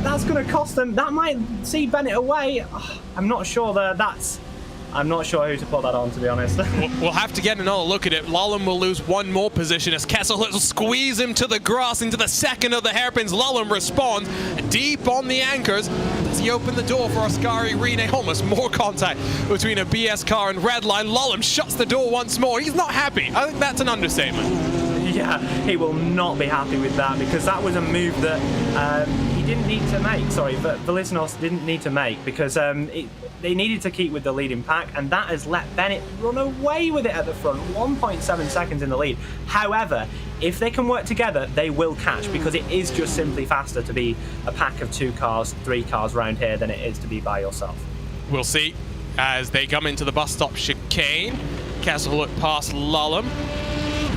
That's going to cost them. That might see Bennett away. I'm not sure I'm not sure who to put that on, to be honest. We'll have to get another look at it. Lolland will lose one more position as Kessel will squeeze him to the grass into the second of the hairpins. Lolland responds deep on the anchors. Does he open the door for Ascari Rene? Almost more contact between a BS car and Redline. Lolland shuts the door once more. He's not happy. I think that's an understatement. Yeah, he will not be happy with that, because that was a move that he didn't need to make. Sorry, but Velisanos didn't need to make, because they needed to keep with the leading pack, and that has let Bennett run away with it at the front, 1.7 seconds in the lead. However, if they can work together, they will catch, because it is just simply faster to be a pack of 2 cars, 3 cars round here than it is to be by yourself. We'll see as they come into the bus stop chicane. Kessel look past Lolland.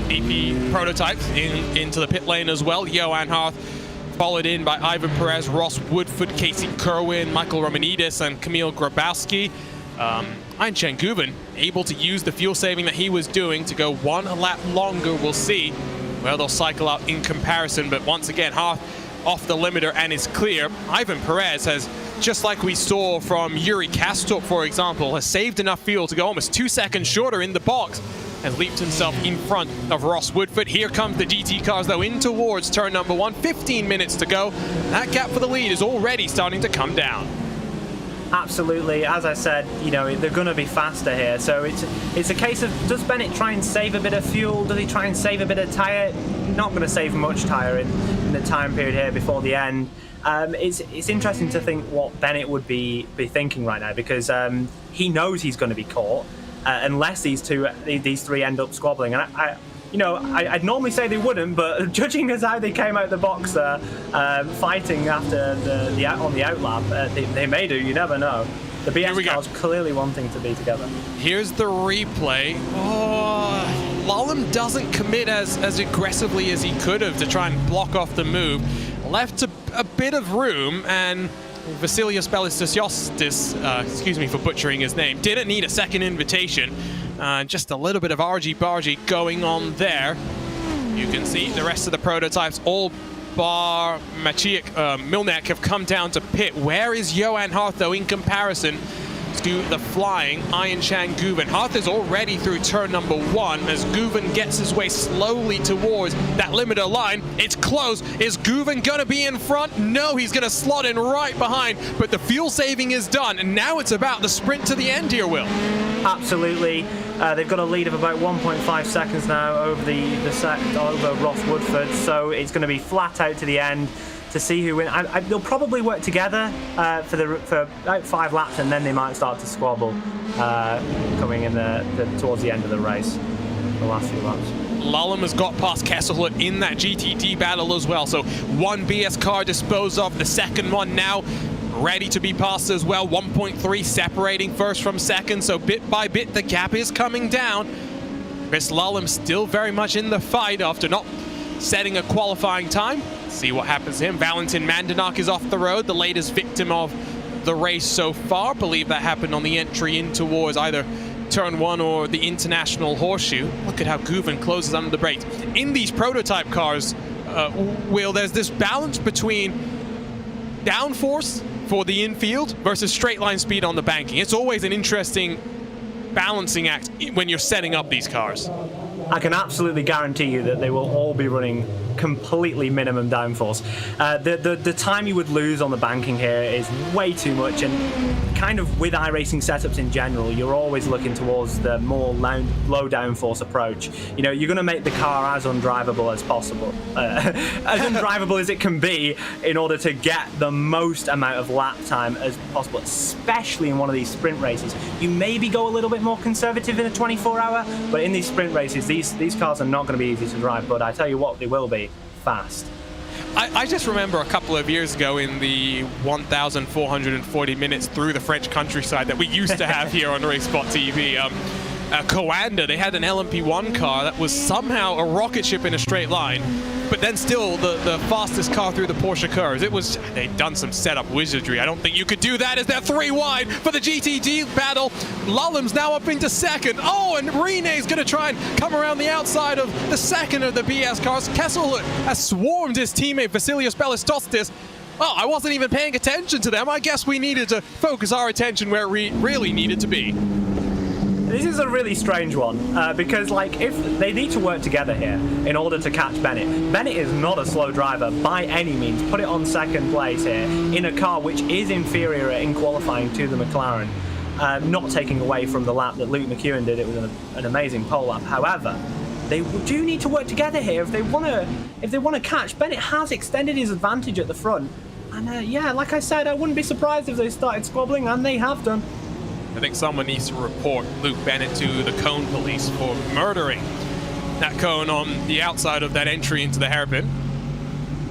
DP prototypes into the pit lane as well. Johan Harth followed in by Ivan Perez, Ross Woodford, Casey Kerwin, Michael Romanidis, and Kamil Grabowski. Ayn Guven able to use the fuel saving that he was doing to go 1 lap longer. We'll see where they'll cycle out in comparison. But once again, Harth off the limiter and is clear. Ivan Perez has, just like we saw from Yuri Kastrup, for example, has saved enough fuel to go almost 2 seconds shorter in the box, has leaped himself in front of Ross Woodford. Here comes the GT cars, though, in towards turn number 1. 15 minutes to go. That gap for the lead is already starting to come down. Absolutely. As I said, you know, they're going to be faster here. So it's a case of, does Bennett try and save a bit of fuel? Does he try and save a bit of tyre? Not going to save much tyre in the time period here before the end. It's interesting to think what Bennett would be thinking right now, because he knows he's going to be caught. Unless these 3 end up squabbling, and I'd normally say they wouldn't, but judging as how they came out the box fighting after on the outlap, they may do. You never know. The BS car's clearly wanting to be together. Here's the replay. Oh, Lolland doesn't commit as aggressively as he could have to try and block off the move. Left a bit of room, and Vasilios Belistasiostis, excuse me for butchering his name, didn't need a second invitation. Just a little bit of argy-bargy going on there. You can see the rest of the prototypes, all bar Maciek, Milnek, have come down to pit. Where is Johan Harth, though, in comparison to the flying Ian Chan Guven? Harth is already through turn number 1 as Guven gets his way slowly towards that limiter line. It's close. Is Guven going to be in front? No, he's going to slot in right behind, but the fuel saving is done, and now it's about the sprint to the end here, Will. Absolutely. They've got a lead of about 1.5 seconds now over over Ross Woodford, so it's going to be flat out to the end to see who wins. They'll probably work together for about 5 laps, and then they might start to squabble coming in towards the end of the race, the last few laps. Lolland has got past Kessel in that GTD battle as well, so 1 BS car disposed of, the second one now ready to be passed as well. 1.3 separating first from second, so bit by bit the gap is coming down. Chris Lolland still very much in the fight after not setting a qualifying time. See what happens to him. Valentin Mandanak is off the road, the latest victim of the race so far. believe that happened on the entry in towards either turn 1 or the International Horseshoe. Look at how Guven closes under the brakes. In these prototype cars, Will, there's this balance between downforce for the infield versus straight line speed on the banking. It's always an interesting balancing act when you're setting up these cars. I can absolutely guarantee you that they will all be running completely minimum downforce. The time you would lose on the banking here is way too much, and kind of with iRacing setups in general, you're always looking towards the more low downforce approach. You know, you're going to make the car as undrivable as possible, as undrivable as it can be, in order to get the most amount of lap time as possible, especially in one of these sprint races. You maybe go a little bit more conservative in a 24-hour, but in these sprint races, these cars are not going to be easy to drive, but I tell you what, they will be fast. I just remember a couple of years ago in the 1,440 minutes through the French countryside that we used to have here on RaceSpotTV. Coanda, they had an LMP1 car that was somehow a rocket ship in a straight line. but then still the fastest car through the Porsche curves. They'd done some setup wizardry. I don't think you could do that as they're 3 wide for the GTD battle. Lulham's now up into second. Oh, and Rene's going to try and come around the outside of the second of the BS cars. Kessel has swarmed his teammate Vasilios Ballistostis. Oh, I wasn't even paying attention to them. I guess we needed to focus our attention where we really needed to be. This is a really strange one because, like, if they need to work together here in order to catch Bennett. Bennett is not a slow driver by any means. Put it on second place here in a car which is inferior in qualifying to the McLaren. Not taking away from the lap that Luke McEwen did. It was an amazing pole lap. However, they do need to work together here if they want to catch. Bennett has extended his advantage at the front, and yeah, like I said, I wouldn't be surprised if they started squabbling, and they have done. I think someone needs to report Luke Bennett to the cone police for murdering that cone on the outside of that entry into the hairpin.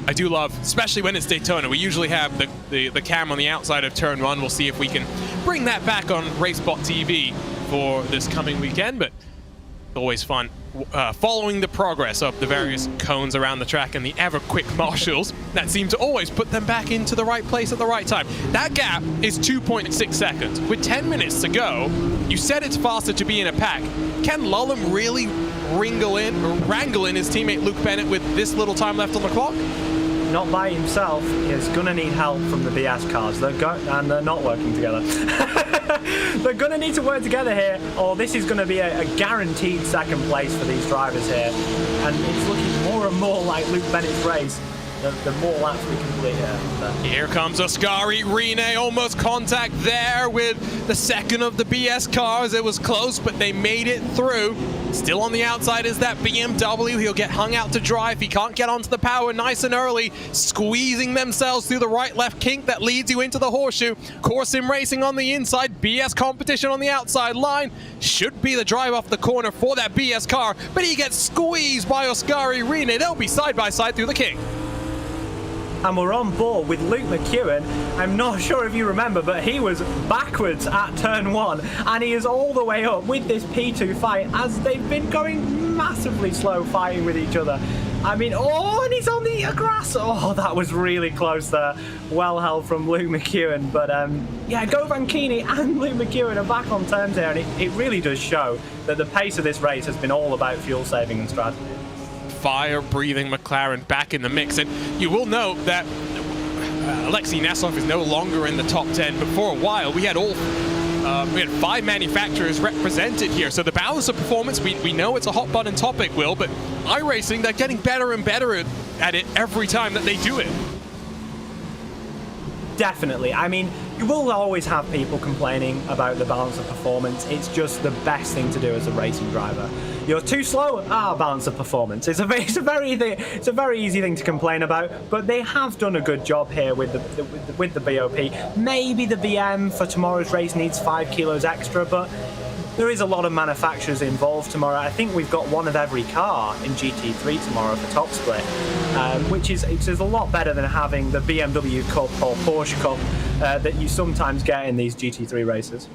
I do love, especially when it's Daytona, we usually have the cam on the outside of turn 1. We'll see if we can bring that back on RaceSpotTV for this coming weekend, but it's always fun following the progress of the various cones around the track and the ever-quick marshals that seem to always put them back into the right place at the right time. That gap is 2.6 seconds. With 10 minutes to go, you said it's faster to be in a pack. Can Lulham really wrangle in his teammate Luke Bennett with this little time left on the clock? Not by himself. He's going to need help from the BS cars. And they're not working together. They're going to need to work together here, or this is going to be a guaranteed second place for these drivers here. And it's looking more and more like Luke Bennett's race. The more laps we complete here. Here comes Ascari Rene, almost contact there with the second of the BS cars. It was close, but they made it through. Still on the outside is that BMW. He'll get hung out to dry if he can't get onto the power nice and early, squeezing themselves through the right-left kink that leads you into the horseshoe. Core Sim Racing on the inside, BS competition on the outside line. Should be the drive off the corner for that BS car, but he gets squeezed by Ascari Rene. They'll be side by side through the kink. And we're on board with Luke McEwen. I'm not sure if you remember, but he was backwards at turn 1, and he is all the way up with this P2 fight as they've been going massively slow fighting with each other. I mean, oh, and he's on the grass. Oh, that was really close there. Well held from Luke McEwen. But yeah, Go Vanchini and Luke McEwen are back on terms here, and it really does show that the pace of this race has been all about fuel saving and strategy. Fire-breathing McLaren back in the mix, and you will note that Alexei Neslov is no longer in the top 10, but for a while we had 5 manufacturers represented here, so the balance of performance, we know it's a hot button topic, Will, but iRacing, they're getting better and better at it every time that they do it. Definitely. I mean, you will always have people complaining about the balance of performance. It's just the best thing to do as a racing driver. You're too slow, balance of performance. It's a very easy thing to complain about, but they have done a good job here with the BOP. Maybe the BM for tomorrow's race needs 5 kilos extra, but there is a lot of manufacturers involved tomorrow. I think we've got one of every car in GT3 tomorrow for top split, which is a lot better than having the BMW Cup or Porsche Cup that you sometimes get in these GT3 races.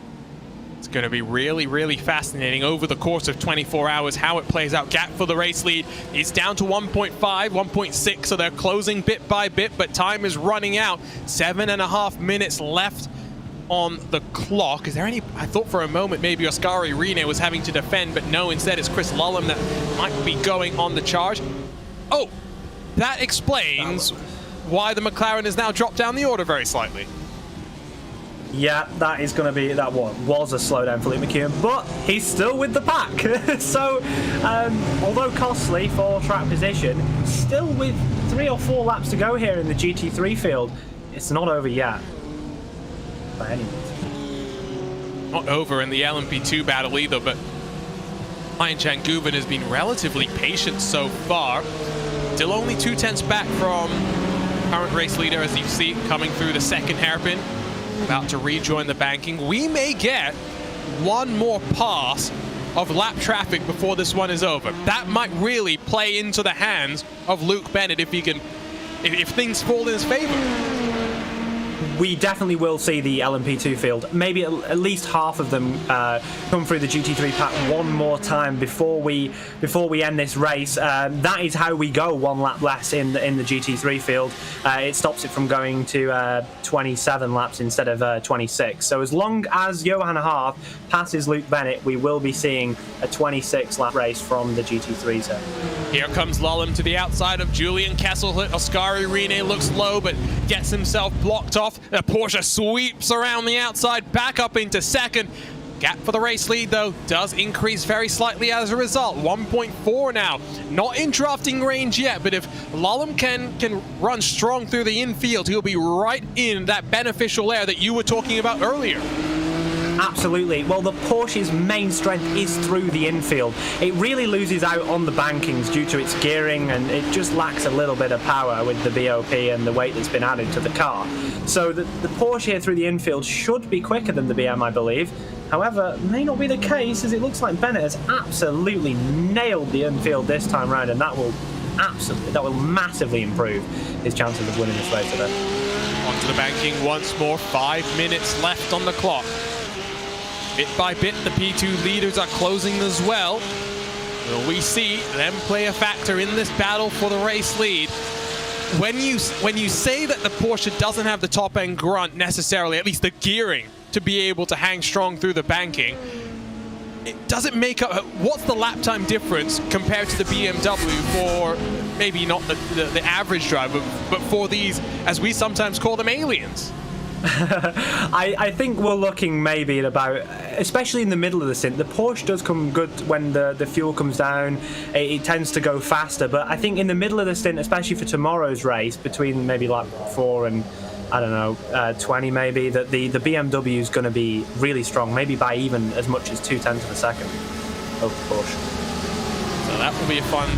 It's going to be really, really fascinating over the course of 24 hours how it plays out. Gap for the race lead is down to 1.5, 1.6, so they're closing bit by bit, but time is running out. 7.5 minutes left on the clock. Is there any... I thought for a moment maybe Ascari Rene was having to defend, but no, instead it's Chris Lulham that might be going on the charge. Oh, that explains why the McLaren has now dropped down the order very slightly. Yeah, that is going to be, that was a slowdown for Luke McEwen, but he's still with the pack. So, although costly for track position, still with 3 or 4 laps to go here in the GT3 field. It's not over yet, by any means. Not over in the LMP2 battle either, but Ian Changuven has been relatively patient so far. Still only 0.2 back from current race leader, as you see, coming through the second hairpin. About to rejoin the banking. We may get one more pass of lap traffic before this one is over. That might really play into the hands of Luke Bennett if he can, if things fall in his favor. we definitely will see the LMP2 field, maybe at least half of them come through the GT3 pack one more time before we end this race. That is how we go one lap less in the GT3 field. It stops it from going to 27 laps instead of 26. So as long as Johan Haaf passes Luke Bennett, we will be seeing a 26-lap race from the GT3s here. Here comes Lolland to the outside of Julian Kesselhut. Oskari Rene looks low, but gets himself blocked off. The Porsche sweeps around the outside, back up into second. Gap for the race lead, though, does increase very slightly as a result. 1.4 now. Not in drafting range yet, but if Lolland can run strong through the infield, he'll be right in that beneficial air that you were talking about earlier. Absolutely. Well, the Porsche's main strength is through the infield. It really loses out on the bankings due to its gearing, and it just lacks a little bit of power with the BOP and the weight that's been added to the car. So the Porsche here through the infield should be quicker than the BM, I believe. However, may not be the case, as it looks like Bennett has absolutely nailed the infield this time round, and that will massively improve his chances of winning this race today. Onto the banking once more. 5 minutes left on the clock. Bit by bit, the P2 leaders are closing as well. Will we see them play a factor in this battle for the race lead? When you say that the Porsche doesn't have the top-end grunt necessarily, at least the gearing, to be able to hang strong through the banking, it doesn't make up. What's the lap time difference compared to the BMW for maybe not the average driver, but for these, as we sometimes call them, aliens? I think we're looking maybe at about, especially in the middle of the stint, the Porsche does come good when the fuel comes down. It tends to go faster, but I think in the middle of the stint, especially for tomorrow's race, between maybe lap 4 and, I don't know, 20 maybe, that the BMW is going to be really strong, maybe by even as much as 0.2 of a second over Porsche. So that will be a fun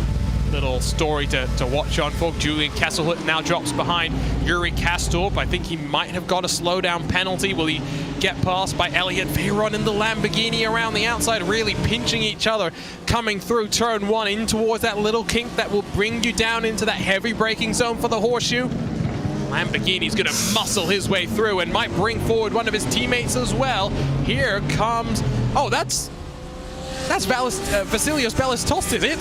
little story to watch on for. Julian Kesselhut now drops behind Yuri Kastorp. I think he might have got a slowdown penalty. Will he get passed by Elliot Veyron in the Lamborghini around the outside, really pinching each other, coming through turn 1 in towards that little kink that will bring you down into that heavy braking zone for the horseshoe. Lamborghini's going to muscle his way through and might bring forward one of his teammates as well. Here comes... Oh, that's Vasilios Bellistos, is it?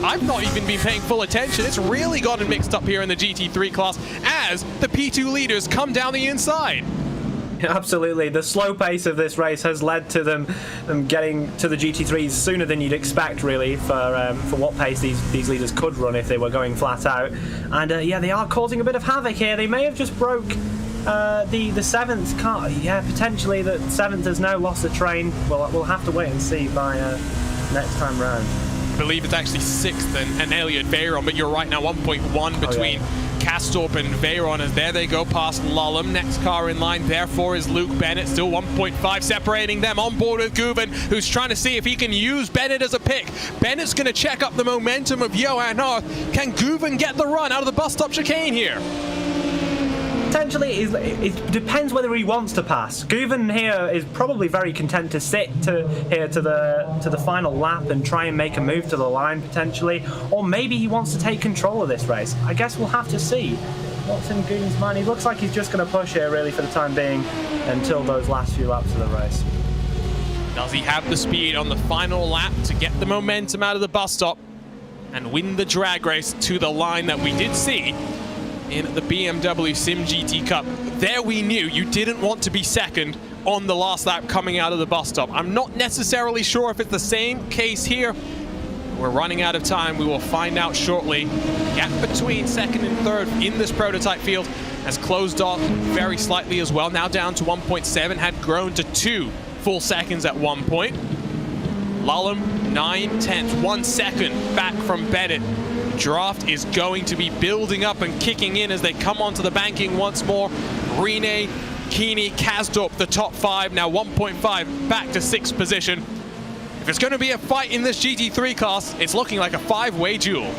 I've not even been paying full attention. It's really gotten mixed up here in the GT3 class as the P2 leaders come down the inside. Absolutely. The slow pace of this race has led to them getting to the GT3s sooner than you'd expect, really, for what pace these leaders could run if they were going flat out. And yeah, they are causing a bit of havoc here. They may have just broke the 7th car. Yeah, potentially the 7th has now lost the train. Well, we'll have to wait and see by next time round. I believe it's actually 6th and Elliot Veyron, but you're right now, 1.1 between Kastorp and Veyron, as there they go past Lolland. Next car in line, therefore, is Luke Bennett, still 1.5 separating them. On board with Guven, who's trying to see if he can use Bennett as a pick. Bennett's going to check up the momentum of Johan Haaf. Can Guven get the run out of the bus stop chicane here? Potentially, it depends whether he wants to pass. Guven here is probably very content to sit to the final lap and try and make a move to the line potentially, or maybe he wants to take control of this race. I guess we'll have to see what's in Guven's mind. He looks like he's just going to push here really for the time being until those last few laps of the race. Does he have the speed on the final lap to get the momentum out of the bus stop and win the drag race to the line that we did see in the BMW Sim GT Cup? There we knew you didn't want to be second on the last lap coming out of the bus stop. I'm not necessarily sure if it's the same case here. We're running out of time. We will find out shortly. Gap between second and third in this prototype field has closed off very slightly as well. Now down to 1.7, had grown to 2 full seconds at one point. Lolland, 9/10, 1 second back from Bennett. Draft is going to be building up and kicking in as they come onto the banking once more. Rene, Keeney, Kastorp, the top 5, now 1.5 back to 6th position. If it's going to be a fight in this GT3 class, it's looking like a 5-way duel.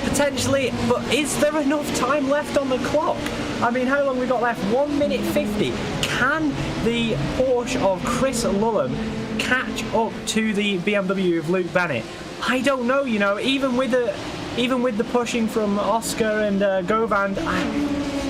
Potentially, but is there enough time left on the clock? I mean, how long we got left? 1 minute 50. Can the Porsche of Chris Lolland catch up to the BMW of Luke Bennett? I don't know, you know, even with the pushing from Oscar and Govand,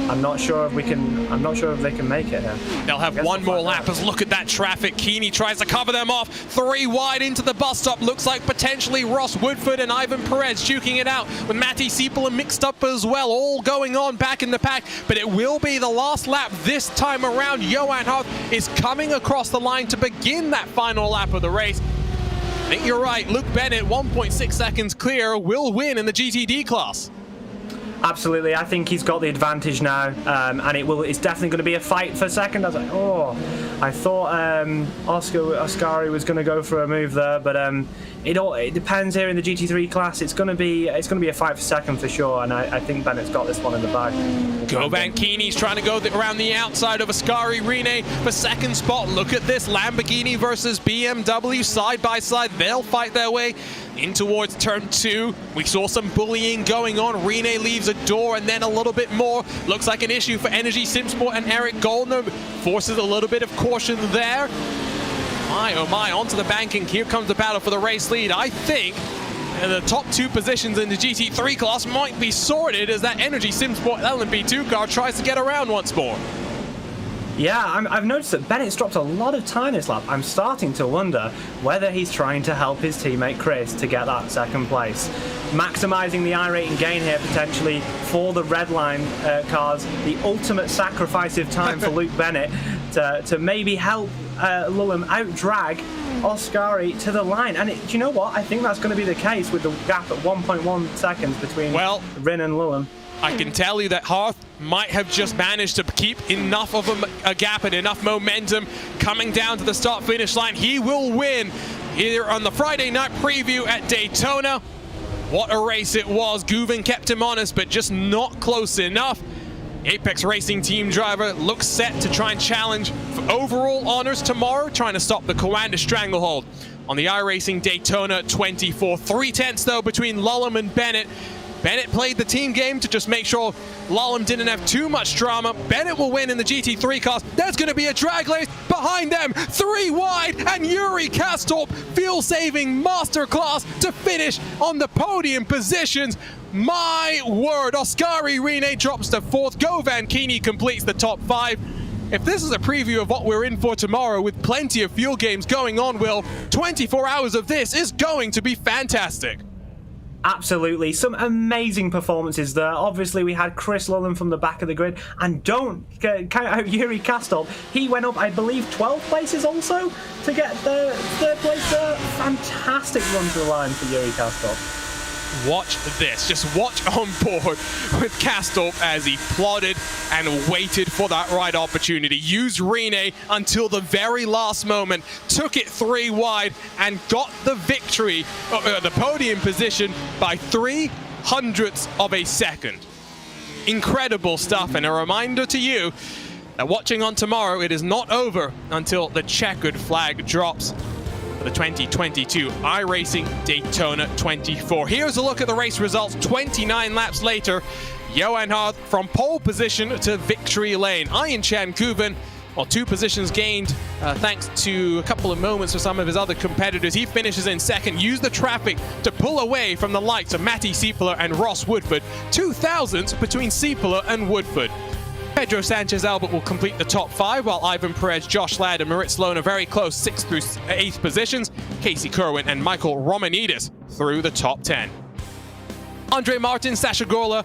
I'm not sure if we can. I'm not sure if they can make it here. They'll have one more lap. As look at that traffic. Keeney tries to cover them off. 3 wide into the bus stop. Looks like potentially Ross Woodford and Ivan Perez duking it out with Matty Siepel mixed up as well. All going on back in the pack, but it will be the last lap this time around. Johan Hart is coming across the line to begin that final lap of the race. I think you're right. Luke Bennett, 1.6 seconds clear, will win in the GTD class. Absolutely, I think he's got the advantage now, and it's definitely going to be a fight for second. I was like, oh, I thought Ascari was going to go for a move there, but it depends here in the GT3 class. It's going to be a fight for second for sure, and I think Bennett's got this one in the bag. Govan Keeney's trying to go around the outside of Ascari Rene for second spot. Look at this, Lamborghini versus BMW side by side. They'll fight their way in towards turn 2. We saw some bullying going on. Rene leaves a door and then a little bit more. Looks like an issue for Energy Simsport, and Eric Goldner forces a little bit of caution there. My oh my, onto the banking. Here comes the battle for the race lead. I think the top 2 positions in the GT3 class might be sorted as that Energy Simsport LMP2 car tries to get around once more. Yeah, I've noticed that Bennett's dropped a lot of time this lap. I'm starting to wonder whether he's trying to help his teammate Chris to get that second place. Maximising the iRating gain here potentially for the red line cars. The ultimate sacrifice of time for Luke Bennett to maybe help Lulham out-drag Ascari to the line. And do you know what? I think that's going to be the case with the gap at 1.1 seconds between Rin and Lulham. I can tell you that Hearth might have just managed to keep enough of a gap and enough momentum coming down to the start-finish line. He will win here on the Friday night preview at Daytona. What a race it was. Guven kept him honest, but just not close enough. Apex Racing team driver looks set to try and challenge for overall honors tomorrow, trying to stop the Coanda Stranglehold on the iRacing Daytona 24. 3/10 though between Lulham and Bennett. Bennett played the team game to just make sure Lulham didn't have too much drama. Bennett will win in the GT3 class. There's going to be a drag race behind them. 3 wide, and Yuri Kastorp, fuel-saving masterclass to finish on the podium positions. My word, Ascari Rene drops to 4th. Govan Keeney completes the top 5. If this is a preview of what we're in for tomorrow with plenty of fuel games going on, Will, 24 hours of this is going to be fantastic. Absolutely, some amazing performances there. Obviously, we had Chris Lulham from the back of the grid, and don't count out Yuri Kastorp. He went up, I believe, 12 places also to get the 3rd place there. Fantastic run to the line for Yuri Kastorp. Watch this. Just watch on board with Kastorp as he plodded and waited for that right opportunity. Used Rene until the very last moment, took it 3 wide, and got the victory, the podium position by 0.03 of a second. Incredible stuff, and a reminder to you that watching on tomorrow, it is not over until the checkered flag drops. The 2022 iRacing Daytona 24. Here's a look at the race results 29 laps later. Johan Hart from pole position to victory lane. Ian Chan Kuven, 2 positions gained thanks to a couple of moments for some of his other competitors. He finishes in 2nd, used the traffic to pull away from the likes of Matty Siepel and Ross Woodford. 2,000 between Siepel and Woodford. Pedro Sanchez Albert will complete the top 5, while Ivan Perez, Josh Ladd, and Moritz Sloan are very close 6th through 8th positions. Casey Kerwin and Michael Romanidis through the top 10. Andre Martin, Sasha Gorla,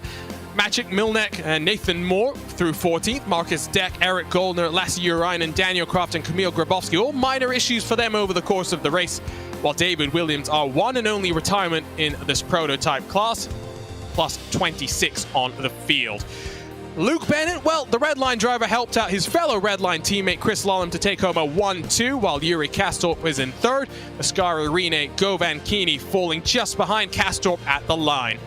Maciek Milnek, and Nathan Moore through 14th. Marcus Deck, Eric Goldner, Lassie Urine, and Daniel Croft and Camille Grabowski. All minor issues for them over the course of the race, while David Williams, our one and only retirement in this prototype class, plus 26 on the field. Luke Bennett, well, the Redline driver helped out his fellow Redline teammate Chris Lulham to take home a 1-2, while Yuri Kastorp was in 3rd. Ascari Rene, Govan Keeney falling just behind Kastorp at the line.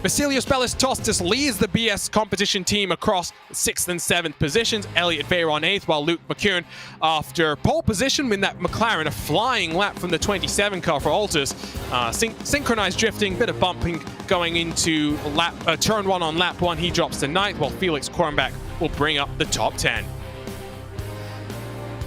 Vasilios Ballistostis leads the BS competition team across 6th and 7th positions. Elliot Veyron 8th, while Luke McKeown, after pole position with that McLaren, a flying lap from the 27 car for Altus. Synchronized drifting, bit of bumping going into turn 1 on lap 1. He drops to 9th, while Felix Kornbach will bring up the top 10.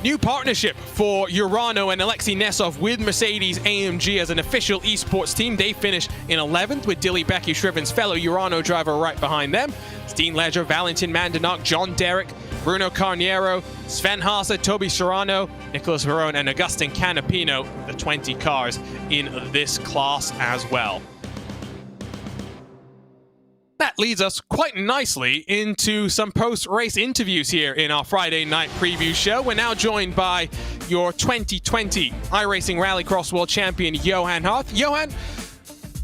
new partnership for Urano and Alexei Nesov with Mercedes-AMG as an official esports team. They finish in 11th with Dilly Becky Shriven's fellow Urano driver right behind them. Steen Ledger, Valentin Mandanok, John Derrick, Bruno Carniero, Sven Haase, Toby Serrano, Nicholas Verone, and Augustin Canapino, the 20 cars in this class as well. That leads us quite nicely into some post-race interviews here in our Friday night preview show. We're now joined by your 2020 iRacing Rallycross World Champion, Johan Harth. Johan,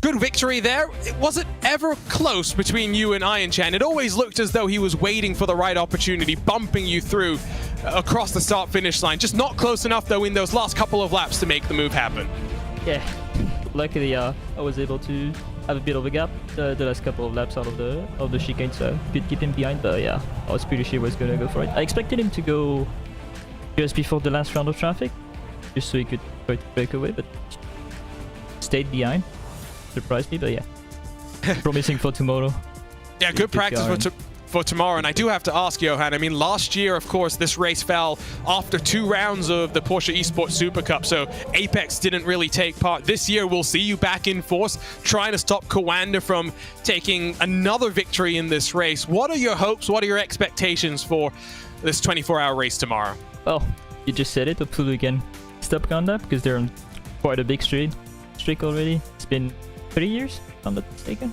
good victory there. It wasn't ever close between you and Ian Chan. It always looked as though he was waiting for the right opportunity, bumping you through across the start-finish line. Just not close enough, though, in those last couple of laps to make the move happen. Yeah, luckily I was able to have a bit of a gap the last couple of laps out of the chicane, so could keep him behind. But yeah, I was pretty sure he was gonna go for it. I expected him to go just before the last round of traffic, just so he could try to break away, but stayed behind. Surprised me, but yeah, promising for tomorrow. Yeah, good practice for tomorrow. And I do have to ask, Johan, I mean, last year, of course, this race fell after 2 rounds of the Porsche Esports Super Cup, so Apex didn't really take part. This year, we'll see you back in force, trying to stop Coanda from taking another victory in this race. What are your hopes? What are your expectations for this 24-hour race tomorrow? Well, you just said it. Hopefully we can stop Coanda, because they're on quite a big streak already. It's been 3 years, if I'm not mistaken.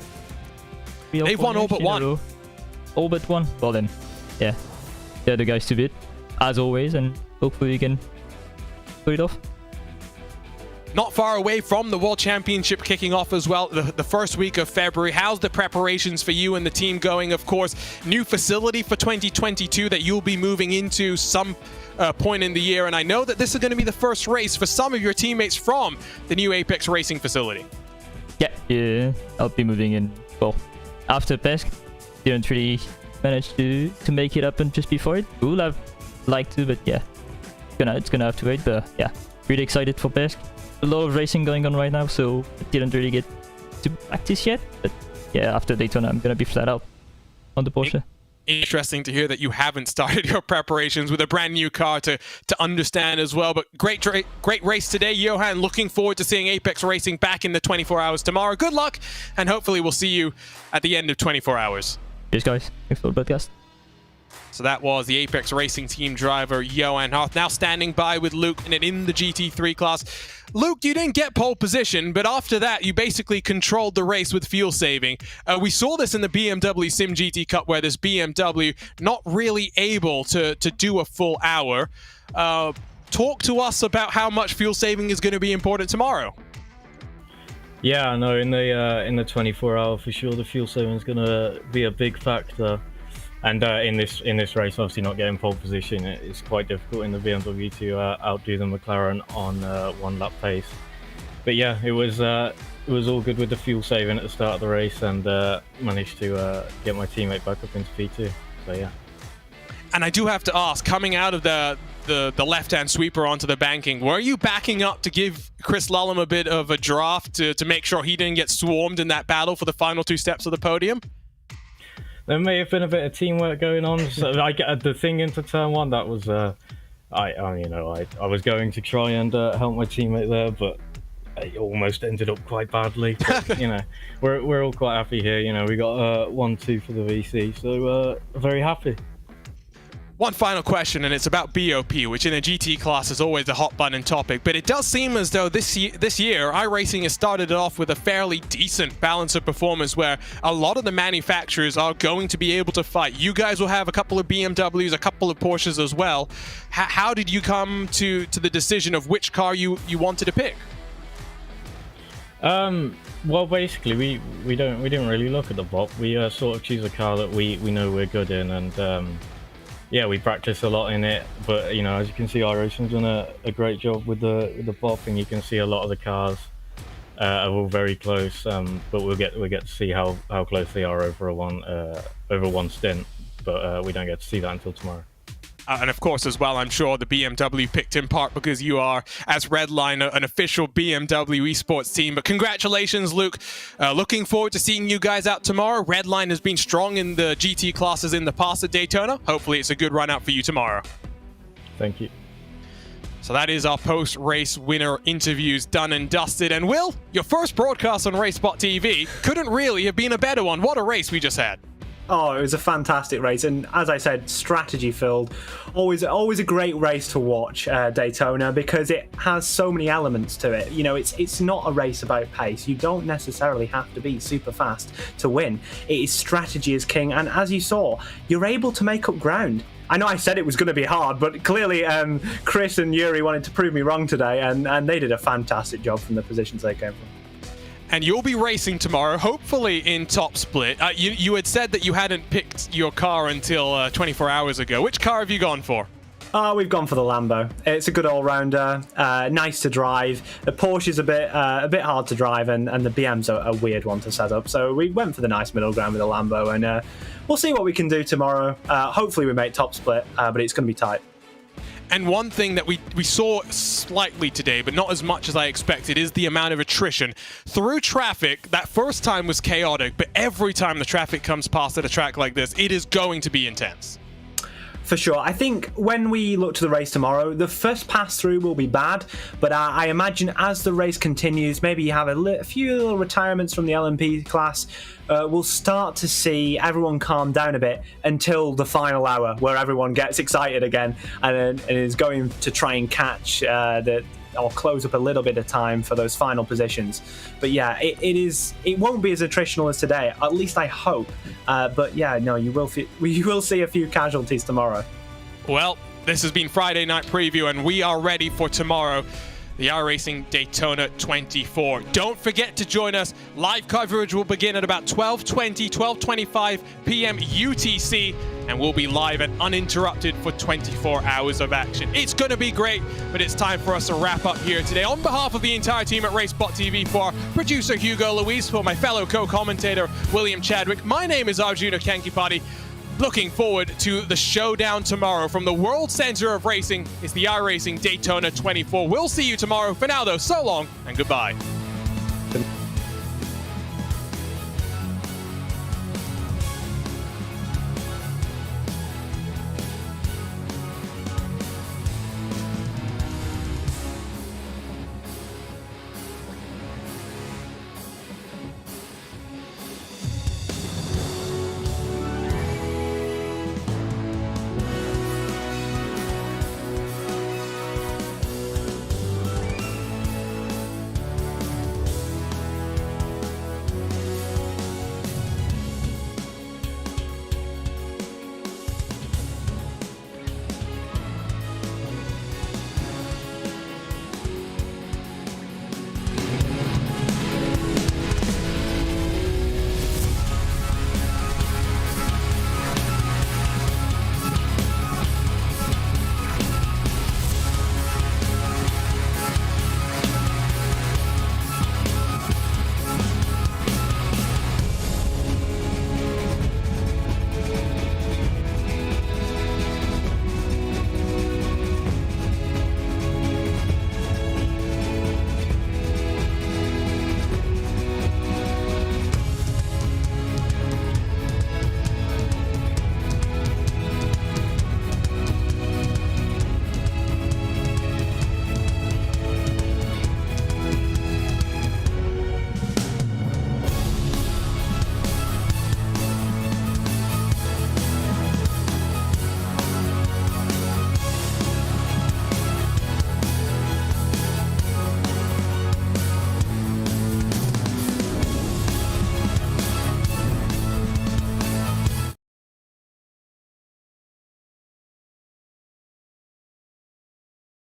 They've won all but one. All but one. Well then, yeah, they're the guys to beat, as always, and hopefully we can pull it off. Not far away from the World Championship kicking off as well, the first week of February. How's the preparations for you and the team going? Of course, new facility for 2022 that you'll be moving into some point in the year, and I know that this is going to be the first race for some of your teammates from the new Apex Racing facility. Yeah, I'll be moving in, well, after PESC. Didn't really manage to make it happen just before it. Would have liked to, but yeah, it's gonna have to wait. But yeah, really excited for PESC. A lot of racing going on right now, so I didn't really get to practice yet. But yeah, after Daytona, I'm gonna be flat out on the Porsche. Interesting to hear that you haven't started your preparations with a brand new car to understand as well. But great race today, Johan. Looking forward to seeing Apex Racing back in the 24 hours tomorrow. Good luck, and hopefully we'll see you at the end of 24 hours. Cheers, guys. Thanks for the podcast. So that was the Apex Racing team driver, Johan Harth, now standing by with Luke in the GT3 class. Luke, you didn't get pole position, but after that, you basically controlled the race with fuel saving. We saw this in the BMW Sim GT Cup, where this BMW not really able to do a full hour. Talk to us about how much fuel saving is going to be important tomorrow. Yeah, no, in the 24-hour for sure, the fuel saving is going to be a big factor. And in this race, obviously not getting pole position, it's quite difficult in the BMW to outdo the McLaren on 1 lap pace. But yeah, it was all good with the fuel saving at the start of the race, and managed to get my teammate back up into P2. So yeah. And I do have to ask, coming out of the left-hand sweeper onto the banking, were you backing up to give Chris Lullum a bit of a draft to make sure he didn't get swarmed in that battle for the final 2 steps of the podium? There may have been a bit of teamwork going on. So I get the thing into turn 1. That was I was going to try and help my teammate there, but it almost ended up quite badly. But, you know, we're all quite happy here. You know, we got 1-2 for the VC, so very happy. One final question, and it's about BOP, which in a GT class is always a hot button topic, but it does seem as though this year iRacing has started it off with a fairly decent balance of performance where a lot of the manufacturers are going to be able to fight. You guys will have a couple of BMWs, a couple of Porsches as well. How did you come to the decision of which car you wanted to pick? Well, basically, we didn't really look at the BOP. We sort of choose a car that we know we're good in, and yeah, we practice a lot in it, but you know, as you can see, iRacing's done a great job with the BOP, and you can see a lot of the cars are all very close. But we'll get to see how close they are over one stint, but we don't get to see that until tomorrow. And of course, as well, I'm sure the BMW picked in part because you are, as Redline, an official BMW esports team. But congratulations, Luke. Looking forward to seeing you guys out tomorrow. Redline has been strong in the GT classes in the past at Daytona. Hopefully it's a good run out for you tomorrow. Thank you. So that is our post-race winner interviews done and dusted. And Will, your first broadcast on RaceSpotTV couldn't really have been a better one. What a race we just had. Oh, it was a fantastic race, and as I said, strategy-filled. Always a great race to watch, Daytona, because it has so many elements to it. You know, it's not a race about pace. You don't necessarily have to be super fast to win. It is strategy is king, and as you saw, you're able to make up ground. I know I said it was going to be hard, but clearly Chris and Yuri wanted to prove me wrong today, and they did a fantastic job from the positions they came from. And you'll be racing tomorrow, hopefully in top split. You had said that you hadn't picked your car until 24 hours ago. Which car have you gone for? We've gone for the Lambo. It's a good all-rounder, nice to drive. The Porsche's a bit hard to drive, and the BM's a weird one to set up. So we went for the nice middle ground with the Lambo, and we'll see what we can do tomorrow. Hopefully we make top split, but it's going to be tight. And one thing that we saw slightly today, but not as much as I expected, is the amount of attrition. Through traffic, that first time was chaotic, but every time the traffic comes past at a track like this, it is going to be intense. For sure. I think when we look to the race tomorrow, the first pass through will be bad, but I imagine as the race continues, maybe you have a few little retirements from the LMP class, we'll start to see everyone calm down a bit until the final hour, where everyone gets excited again and is going to try and catch or close up a little bit of time for those final positions. But yeah, it won't be as attritional as today, at least I hope. But yeah, no, you will see a few casualties tomorrow. Well, this has been Friday Night Preview, and we are ready for tomorrow, the iRacing Daytona 24. Don't forget to join us. Live coverage will begin at about 12:25 p.m. UTC, and we'll be live and uninterrupted for 24 hours of action. It's going to be great, but it's time for us to wrap up here today. On behalf of the entire team at RaceSpotTV, for our producer Hugo Luis, for my fellow co-commentator William Chadwick, my name is Arjuna Kankipati. Looking forward to the showdown tomorrow. From the World Center of Racing, it's the iRacing Daytona 24. We'll see you tomorrow. For now, though, so long and goodbye.